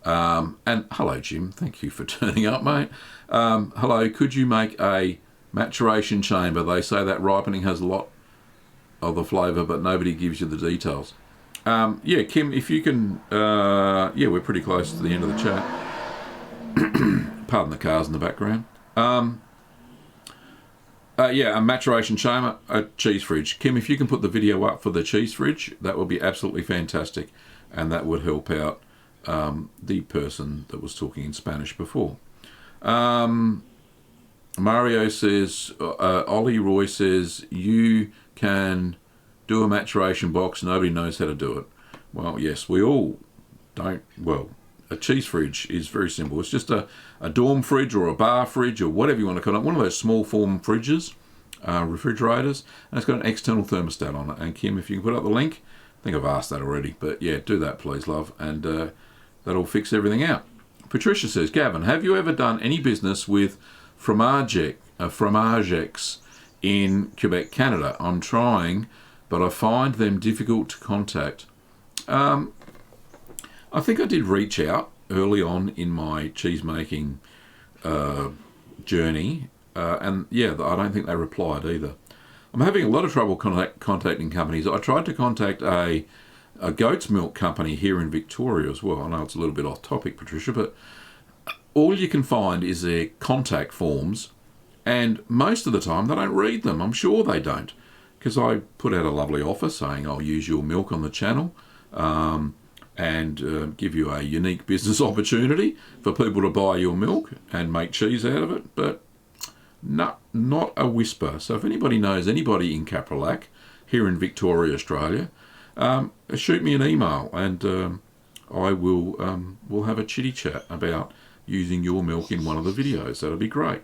A: And hello, Jim. Thank you for turning up, mate. Hello. Could you make a maturation chamber? They say that ripening has a lot of the flavour, but nobody gives you the details. Kim, if you can... we're pretty close to the end of the chat. Pardon the cars in the background. A maturation chamber, a cheese fridge. Kim, if you can put the video up for the cheese fridge, that would be absolutely fantastic, and that would help out the person that was talking in Spanish before. Mario says, Ollie Roy says, you can do a maturation box, nobody knows how to do it. Well, yes, we all don't. Well, a cheese fridge is very simple. It's just a dorm fridge or a bar fridge or whatever you want to call it. One of those small form fridges, refrigerators, and it's got an external thermostat on it. And Kim, if you can put up the link, I think I've asked that already, but yeah, do that please, love, and that'll fix everything out. Patricia says, Gavin, have you ever done any business with Fromagex in Quebec, Canada? I'm trying, but I find them difficult to contact. I think I did reach out early on in my cheese making journey, and I don't think they replied either. I'm having a lot of trouble contacting companies. I tried to contact a goat's milk company here in Victoria as well. I know it's a little bit off topic, Patricia, but all you can find is their contact forms, and most of the time they don't read them. I'm sure they don't, because I put out a lovely offer saying I'll use your milk on the channel and give you a unique business opportunity for people to buy your milk and make cheese out of it, but not a whisper. So if anybody knows anybody in Caprilac here in Victoria, Australia, shoot me an email, and I will we'll have a chitty chat about using your milk in one of the videos. That'll be great.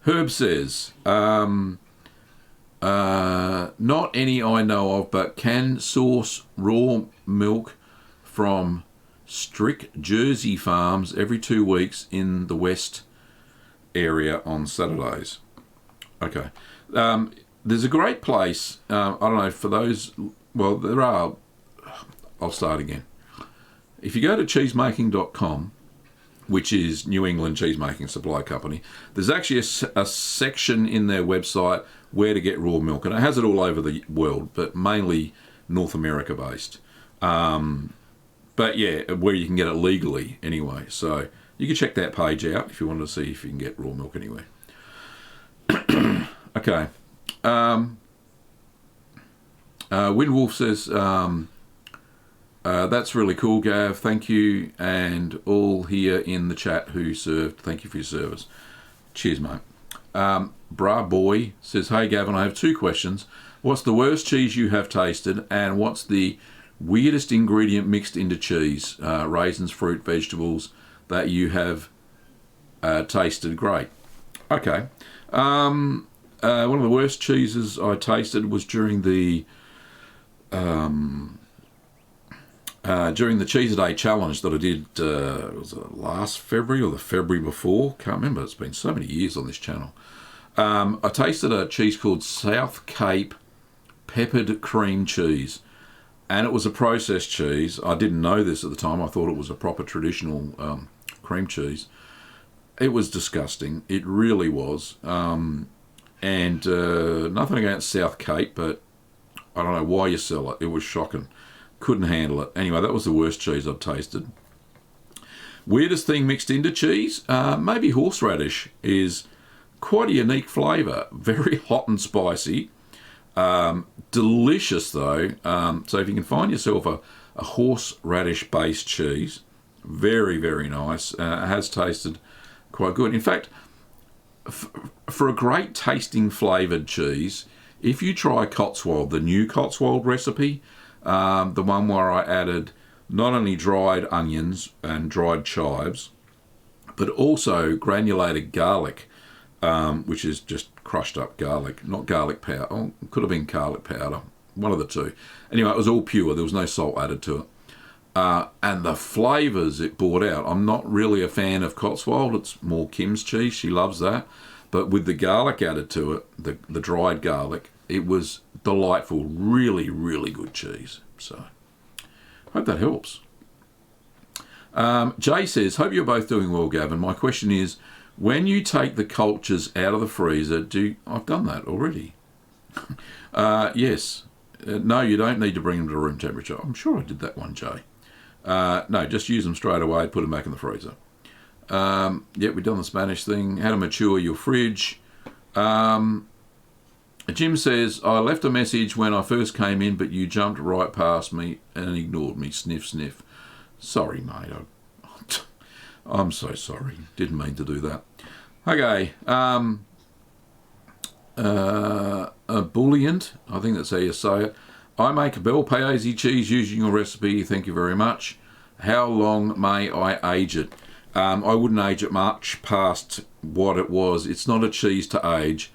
A: Herb says, not any I know of, but can source raw milk from Strick Jersey farms every 2 weeks in the West area on Saturdays. Okay. There's a great place, I don't know, for those, well, there are, I'll start again. if you go to cheesemaking.com, which is New England Cheesemaking Supply Company, there's actually a section in their website where to get raw milk, and it has it all over the world, but mainly North America based. But yeah, where you can get it legally anyway. So you can check that page out if you want to see if you can get raw milk anywhere. Okay. Windwolf says, that's really cool, Gav. Thank you. And all here in the chat who served, thank you for your service. Cheers, mate. Bra Boy says, hey, Gavin, I have 2 questions. What's the worst cheese you have tasted? And what's the weirdest ingredient mixed into cheese? Raisins, fruit, vegetables that you have tasted. Great. Okay. One of the worst cheeses I tasted was during the Cheese a Day challenge that I did, was it last February or the February before? Can't remember. It's been so many years on this channel. I tasted a cheese called South Cape peppered cream cheese, and it was a processed cheese. I didn't know this at the time. I thought it was a proper traditional cream cheese. It was disgusting. It really was. And nothing against South Cape, but I don't know why you sell it. It was shocking. Couldn't handle it. Anyway, that was the worst cheese I've tasted. Weirdest thing mixed into cheese? Maybe horseradish is quite a unique flavour. Very hot and spicy. Delicious though. So if you can find yourself a horseradish-based cheese, very, very nice. It has tasted quite good. In fact, for a great tasting flavoured cheese, if you try Cotswold, the new Cotswold recipe, the one where I added not only dried onions and dried chives, but also granulated garlic, which is just crushed up garlic, not garlic powder. Oh, it could have been garlic powder, one of the two. Anyway, it was all pure. There was no salt added to it. And the flavours it brought out. I'm not really a fan of Cotswold. It's more Kim's cheese. She loves that. But with the garlic added to it, the dried garlic, it was delightful. Really, really good cheese. So, hope that helps. Jay says, hope you're both doing well, Gavin. My question is, when you take the cultures out of the freezer, I've done that already. Yes. No, you don't need to bring them to room temperature. I'm sure I did that one, Jay. No, just use them straight away, put them back in the freezer. Yep, we've done the Spanish thing. How to mature your fridge. Jim says, I left a message when I first came in, but you jumped right past me and ignored me. Sniff, sniff. Sorry, mate. I'm so sorry. Didn't mean to do that. Okay. Ebullient, I think that's how you say it. I make a bel paese cheese using your recipe. Thank you very much. How long may I age it? I wouldn't age it much past what it was. It's not a cheese to age.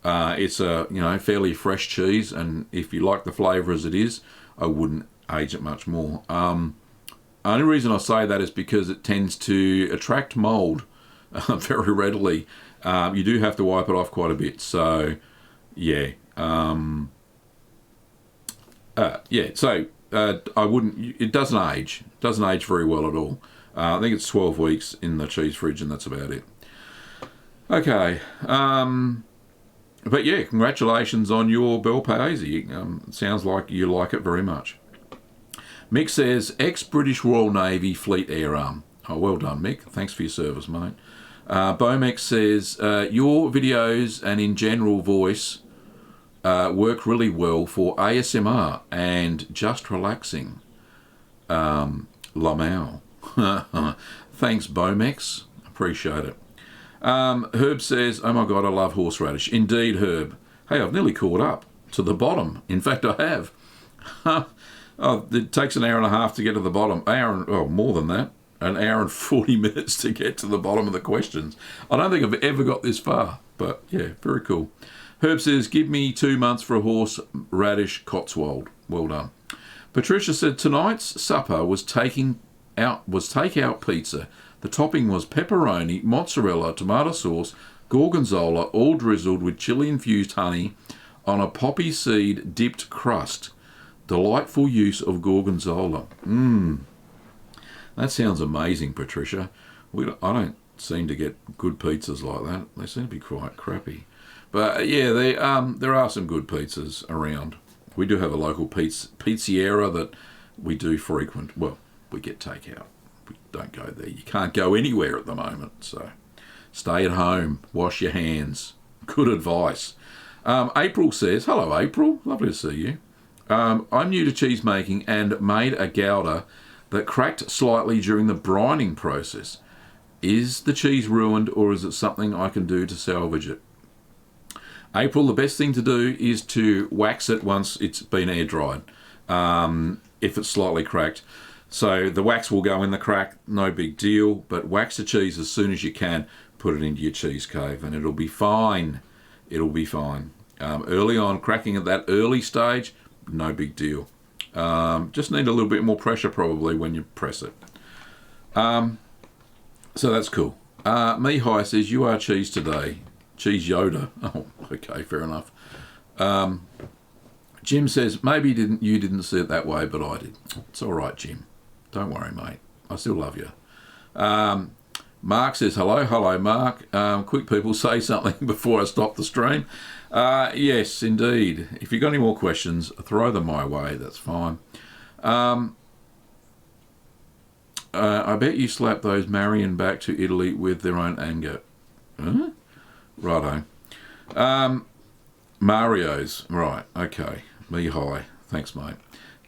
A: It's a fairly fresh cheese, and if you like the flavour as it is, I wouldn't age it much more. Only reason I say that is because it tends to attract mould very readily. You do have to wipe it off quite a bit. So, yeah. So I wouldn't. It doesn't age. It doesn't age very well at all. I think it's 12 weeks in the cheese fridge, and that's about it. Okay. But yeah, congratulations on your bel paese. Sounds like you like it very much. Mick says, ex-British Royal Navy Fleet Air Arm. Oh, well done, Mick. Thanks for your service, mate. Bomex says, your videos and in general voice work really well for ASMR and just relaxing. Lamau. Thanks, Bomex. Appreciate it. Herb says, oh my God, I love horseradish. Indeed, Herb. Hey, I've nearly caught up to the bottom. In fact, I have. It takes an hour and a half to get to the bottom. More than that. An hour and 40 minutes to get to the bottom of the questions. I don't think I've ever got this far, but yeah, very cool. Herb says, give me 2 months for a horseradish Cotswold. Well done. Patricia said, tonight's supper was takeout pizza. The topping was pepperoni, mozzarella, tomato sauce, gorgonzola, all drizzled with chili-infused honey on a poppy seed dipped crust. Delightful use of gorgonzola. That sounds amazing, Patricia. I don't seem to get good pizzas like that. They seem to be quite crappy. But yeah, there are some good pizzas around. We do have a local pizzeria that we do frequent. Well, we get takeout. We don't go there. You can't go anywhere at the moment. So stay at home. Wash your hands. Good advice. April says, hello, April. Lovely to see you. I'm new to cheese making and made a Gelder that cracked slightly during the brining process. Is the cheese ruined, or is it something I can do to salvage it? April, the best thing to do is to wax it once it's been air dried, if it's slightly cracked. So the wax will go in the crack, no big deal, but wax the cheese as soon as you can, put it into your cheese cave, and it'll be fine. It'll be fine. Early on, cracking at that early stage, no big deal. Just need a little bit more pressure probably when you press it. So that's cool. Mihai says, you are cheese today. Cheese Yoda. Oh, okay, fair enough. Jim says, maybe you didn't see it that way, but I did. It's all right, Jim. Don't worry, mate. I still love you. Mark says, hello, Mark. Quick, people, say something before I stop the stream. Yes, indeed. If you've got any more questions, throw them my way. That's fine. I bet you slapped those Marion back to Italy with their own anger. Huh? Righto. Mario's. Right, okay. Me high. Thanks, mate.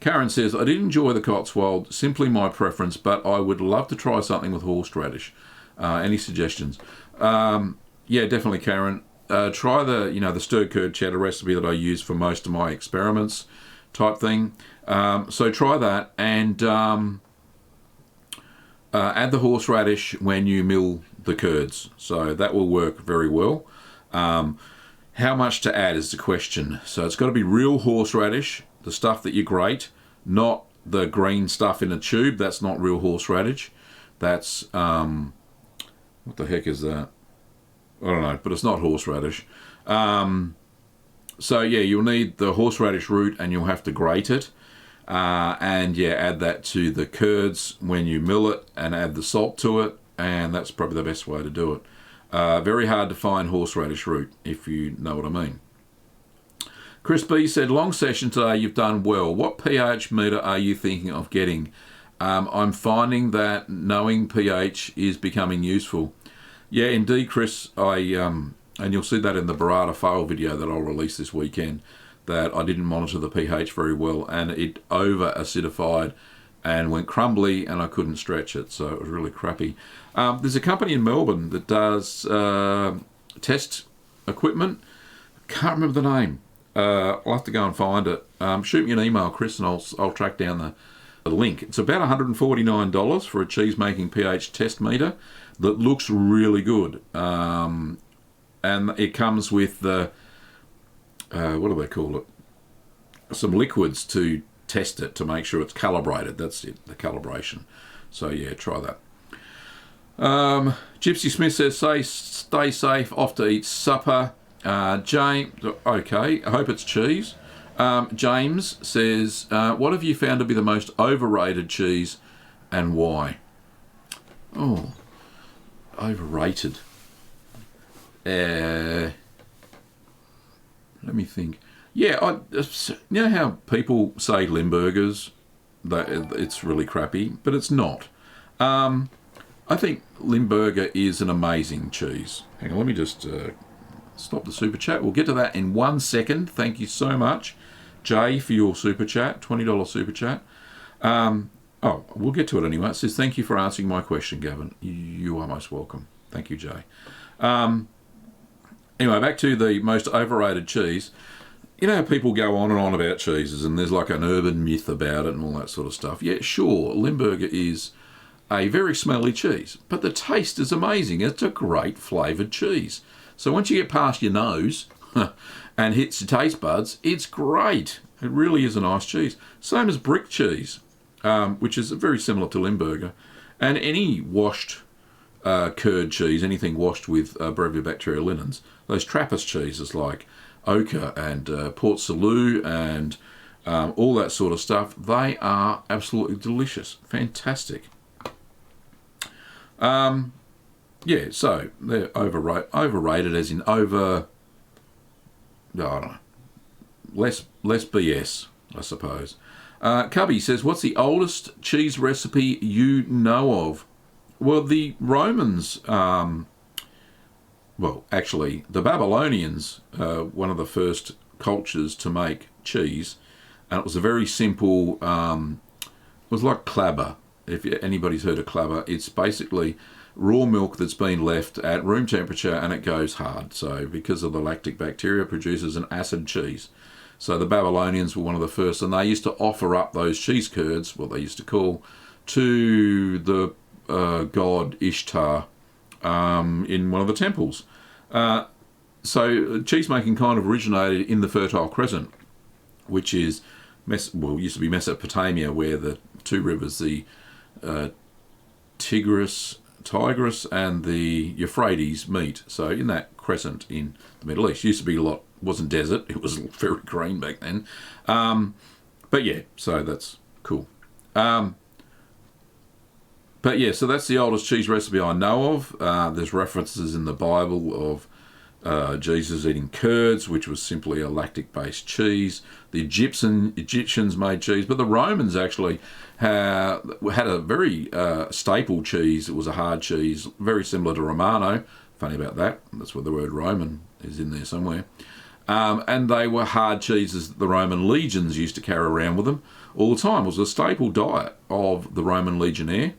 A: Karen says, I did enjoy the Cotswold, simply my preference, but I would love to try something with horseradish. Any suggestions? Yeah, definitely, Karen. Try the stirred curd cheddar recipe that I use for most of my experiments type thing. So try that, and add the horseradish when you mill the curds. So that will work very well. How much to add is the question. So it's got to be real horseradish, the stuff that you grate, not the green stuff in a tube. That's not real horseradish. That's, what the heck is that? I don't know, but it's not horseradish. So yeah, you'll need the horseradish root and you'll have to grate it. And yeah, add that to the curds when you mill it and add the salt to it. And that's probably the best way to do it. Very hard to find horseradish root, if you know what I mean. Chris B said, long session today, you've done well. What pH meter are you thinking of getting? I'm finding that knowing pH is becoming useful. Yeah, indeed, Chris. And you'll see that in the burrata fail video that I'll release this weekend, that I didn't monitor the pH very well, and it over-acidified and went crumbly, and I couldn't stretch it, so it was really crappy. There's a company in Melbourne that does test equipment. Can't remember the name. I'll have to go and find it. Shoot me an email, Chris, and I'll track down the link. It's about $149 for a cheese-making pH test meter that looks really good. And it comes with the, what do they call it? Some liquids to test it to make sure it's calibrated. That's it, the calibration. So yeah, try that. Gypsy Smith says, stay safe, off to eat supper. James, okay, I hope it's cheese. James says, what have you found to be the most overrated cheese and why? Oh, overrated. Let me think. Yeah, you know how people say Limburgers, that it's really crappy, but it's not. I think Limburger is an amazing cheese. Hang on, let me just stop the super chat. We'll get to that in 1 second. Thank you so much, Jay, for your super chat, $20 super chat. Oh, we'll get to it anyway. It says, thank you for answering my question, Gavin. You are most welcome. Thank you, Jay. Anyway, back to the most overrated cheese. You know how people go on and on about cheeses, and there's like an urban myth about it and all that sort of stuff. Yeah, sure, Limburger is a very smelly cheese, but the taste is amazing. It's a great flavoured cheese. So once you get past your nose and hits your taste buds, it's great. It really is a nice cheese. Same as brick cheese, which is very similar to Limburger. And any washed curd cheese, anything washed with Brewery bacterial linens, those Trappist cheeses like Ochre and Port Salut and all that sort of stuff, they are absolutely delicious. Fantastic. Yeah, so they're overrated as in over, I don't know, less BS, I suppose. Cubby says, what's the oldest cheese recipe you know of? Well, the Romans, actually, the Babylonians, one of the first cultures to make cheese, and it was a very simple, it was like clabber. If anybody's heard of clabber, it's basically raw milk that's been left at room temperature and it goes hard. So because of the lactic bacteria, produces an acid cheese. So the Babylonians were one of the first, and they used to offer up those cheese curds, what they used to call, to the god Ishtar in one of the temples. So cheese making kind of originated in the Fertile Crescent, which is, used to be Mesopotamia, where the two rivers, the Tigris and the Euphrates meet. So in that crescent in the Middle East, used to be wasn't desert, it was very green back then. But yeah, so that's cool. But yeah, so that's the oldest cheese recipe I know of. There's references in the Bible of Jesus eating curds, which was simply a lactic-based cheese. The Egyptians made cheese, but the Romans actually had a very staple cheese. It was a hard cheese, very similar to Romano. Funny about that. That's where the word Roman is in there somewhere. And they were hard cheeses that the Roman legions used to carry around with them all the time. It was a staple diet of the Roman legionnaire.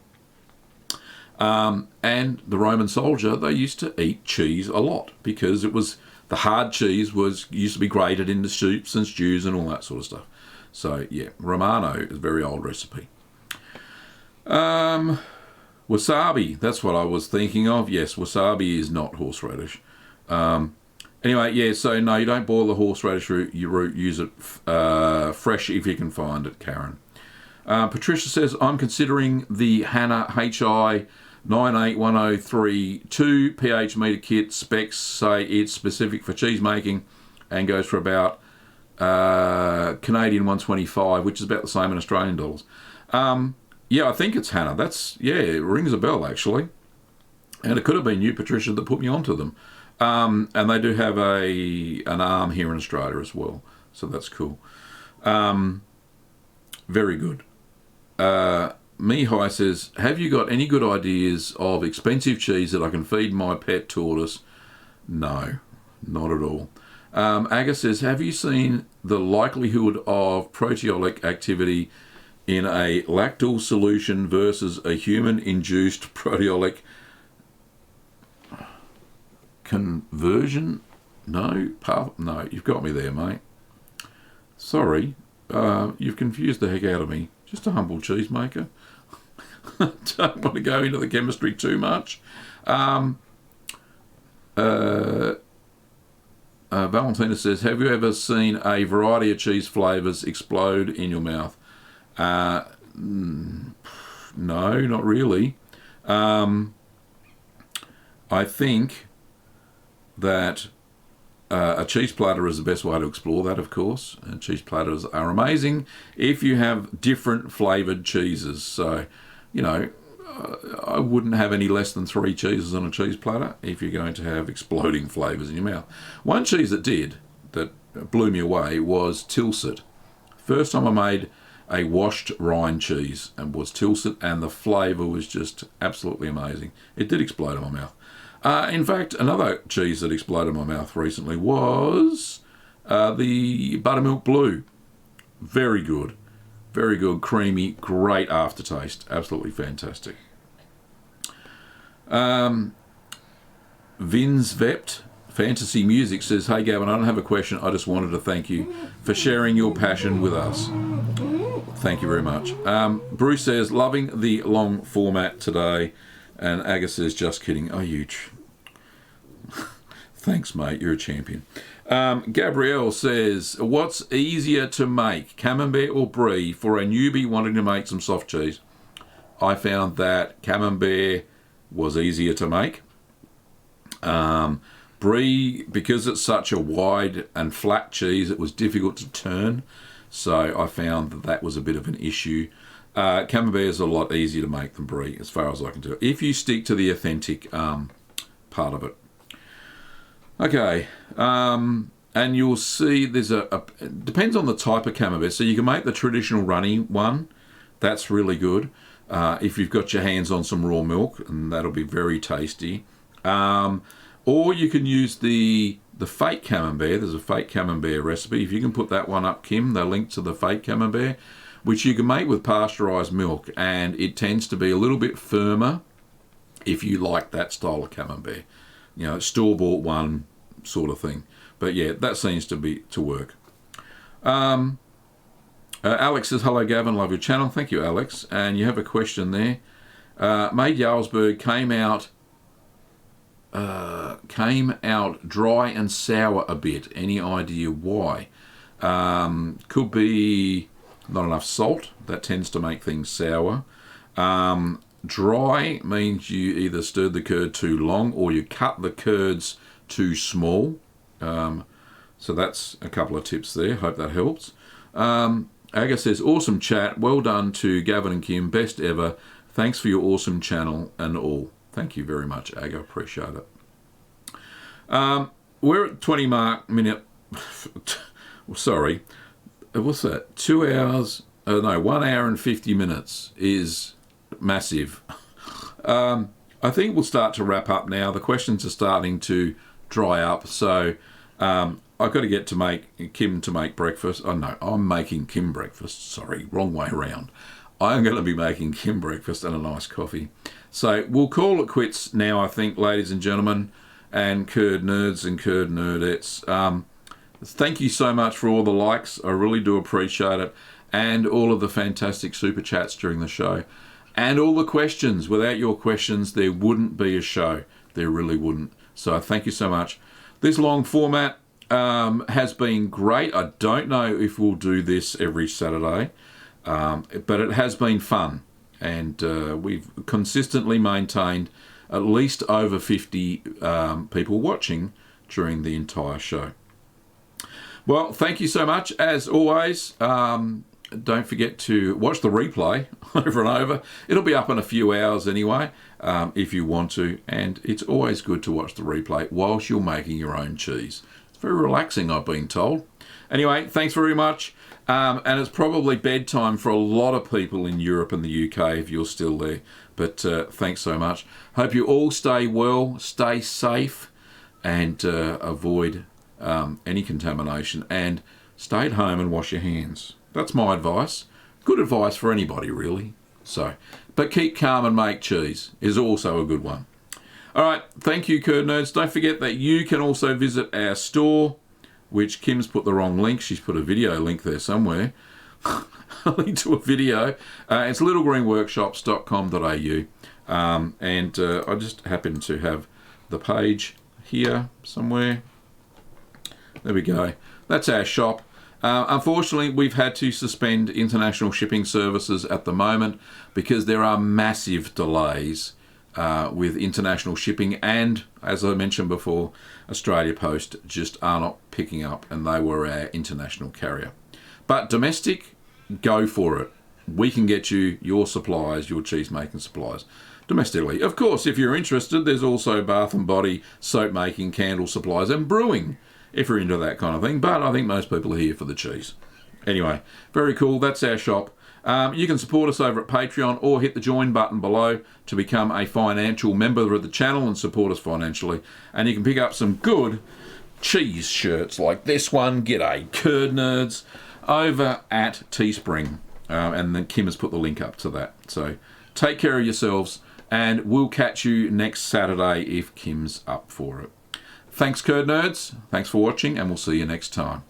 A: And the Roman soldier, they used to eat cheese a lot because it was the hard cheese used to be grated into soups and stews and all that sort of stuff. So yeah, Romano is a very old recipe. Wasabi, that's what I was thinking of. Yes, wasabi is not horseradish. Anyway, yeah, so no, you don't boil the horseradish root. You use it fresh if you can find it, Karen. Patricia says, I'm considering the Hannah HI 981032 pH meter kit. Specs say it's specific for cheese making and goes for about Canadian 125, which is about the same in Australian dollars. Yeah, I think it's Hannah. It rings a bell, actually. And it could have been you, Patricia, that put me onto them. And they do have an arm here in Australia as well. So that's cool. Very good. Mihai says, have you got any good ideas of expensive cheese that I can feed my pet tortoise? No, not at all. Aga says, have you seen the likelihood of proteolic activity in a lactal solution versus a human-induced proteolic conversion? No, you've got me there, mate. Sorry, you've confused the heck out of me. Just a humble cheesemaker. Don't want to go into the chemistry too much. Valentina says, have you ever seen a variety of cheese flavours explode in your mouth? No, not really. I think that a cheese platter is the best way to explore that, of course. And cheese platters are amazing if you have different flavoured cheeses. So, I wouldn't have any less than 3 cheeses on a cheese platter if you're going to have exploding flavours in your mouth. One cheese that blew me away was Tilsit. First time I made a washed rind cheese and was Tilsit, and the flavour was just absolutely amazing. It did explode in my mouth. In fact, another cheese that exploded in my mouth recently was the Buttermilk Blue. Very good. Very good, creamy, great aftertaste. Absolutely fantastic. Vince Vept, Fantasy Music, says, hey Gavin, I don't have a question. I just wanted to thank you for sharing your passion with us. Thank you very much. Bruce says, loving the long format today. And Aga says, just kidding. Oh, you... Thanks, mate. You're a champion. Gabrielle says, what's easier to make, Camembert or Brie, for a newbie wanting to make some soft cheese? I found that Camembert was easier to make. Brie, because it's such a wide and flat cheese, it was difficult to turn. So I found that was a bit of an issue. Camembert is a lot easier to make than Brie, as far as I can tell, if you stick to the authentic part of it. Okay, and you'll see there's it depends on the type of Camembert. So you can make the traditional runny one. That's really good. If you've got your hands on some raw milk, and that'll be very tasty. Or you can use the fake Camembert. There's a fake Camembert recipe. If you can put that one up, Kim, the link to the fake Camembert, which you can make with pasteurised milk, and it tends to be a little bit firmer if you like that style of Camembert. You know, store-bought one sort of thing. But yeah, that seems to work. Alex says, hello Gavin, love your channel. Thank you, Alex. And you have a question there. Made Jarlsberg came out dry and sour a bit. Any idea why? Could be not enough salt. That tends to make things sour. Dry means you either stirred the curd too long or you cut the curds too small. So that's a couple of tips there. Hope that helps. Aga says, awesome chat. Well done to Gavin and Kim. Best ever. Thanks for your awesome channel and all. Thank you very much, Aga. Appreciate it. We're at 20 minute. Sorry. What's that? 2 hours. No, 1 hour and 50 minutes is massive. I think we'll start to wrap up now. The questions are starting to dry up. So I've got to get to make Kim to make breakfast. Oh no, I'm making Kim breakfast. Sorry, wrong way around. I'm going to be making Kim breakfast and a nice coffee. So we'll call it quits now, I think, ladies and gentlemen, and curd nerds and curd nerdettes. Thank you so much for all the likes. I really do appreciate it. And all of the fantastic super chats during the show. And all the questions. Without your questions, there wouldn't be a show. There really wouldn't. So thank you so much. This long format has been great. I don't know if we'll do this every Saturday, but it has been fun. And we've consistently maintained at least over 50 people watching during the entire show. Well, thank you so much. As always, don't forget to watch the replay over and over. It'll be up in a few hours anyway, if you want to. And it's always good to watch the replay whilst you're making your own cheese. It's very relaxing, I've been told. Anyway, thanks very much. And it's probably bedtime for a lot of people in Europe and the UK if you're still there. But thanks so much. Hope you all stay well, stay safe, and avoid any contamination. And stay at home and wash your hands. That's my advice. Good advice for anybody, really. So, but keep calm and make cheese is also a good one. All right, thank you, curd nerds. Don't forget that you can also visit our store, which Kim's put the wrong link. She's put a video link there somewhere. A link to a video. It's littlegreenworkshops.com.au. And I just happen to have the page here somewhere. There we go. That's our shop. Unfortunately, we've had to suspend international shipping services at the moment because there are massive delays with international shipping, and as I mentioned before, Australia Post just are not picking up, and they were our international carrier. But domestic, go for it. We can get you your supplies, your cheese making supplies domestically. Of course, if you're interested, there's also bath and body, soap making, candle supplies, and brewing, if you're into that kind of thing. But I think most people are here for the cheese. Anyway, very cool. That's our shop. You can support us over at Patreon or hit the join button below to become a financial member of the channel and support us financially. And you can pick up some good cheese shirts like this one. G'day, curd nerds, over at Teespring. And then Kim has put the link up to that. So take care of yourselves, and we'll catch you next Saturday if Kim's up for it. Thanks, curd nerds. Thanks for watching, and we'll see you next time.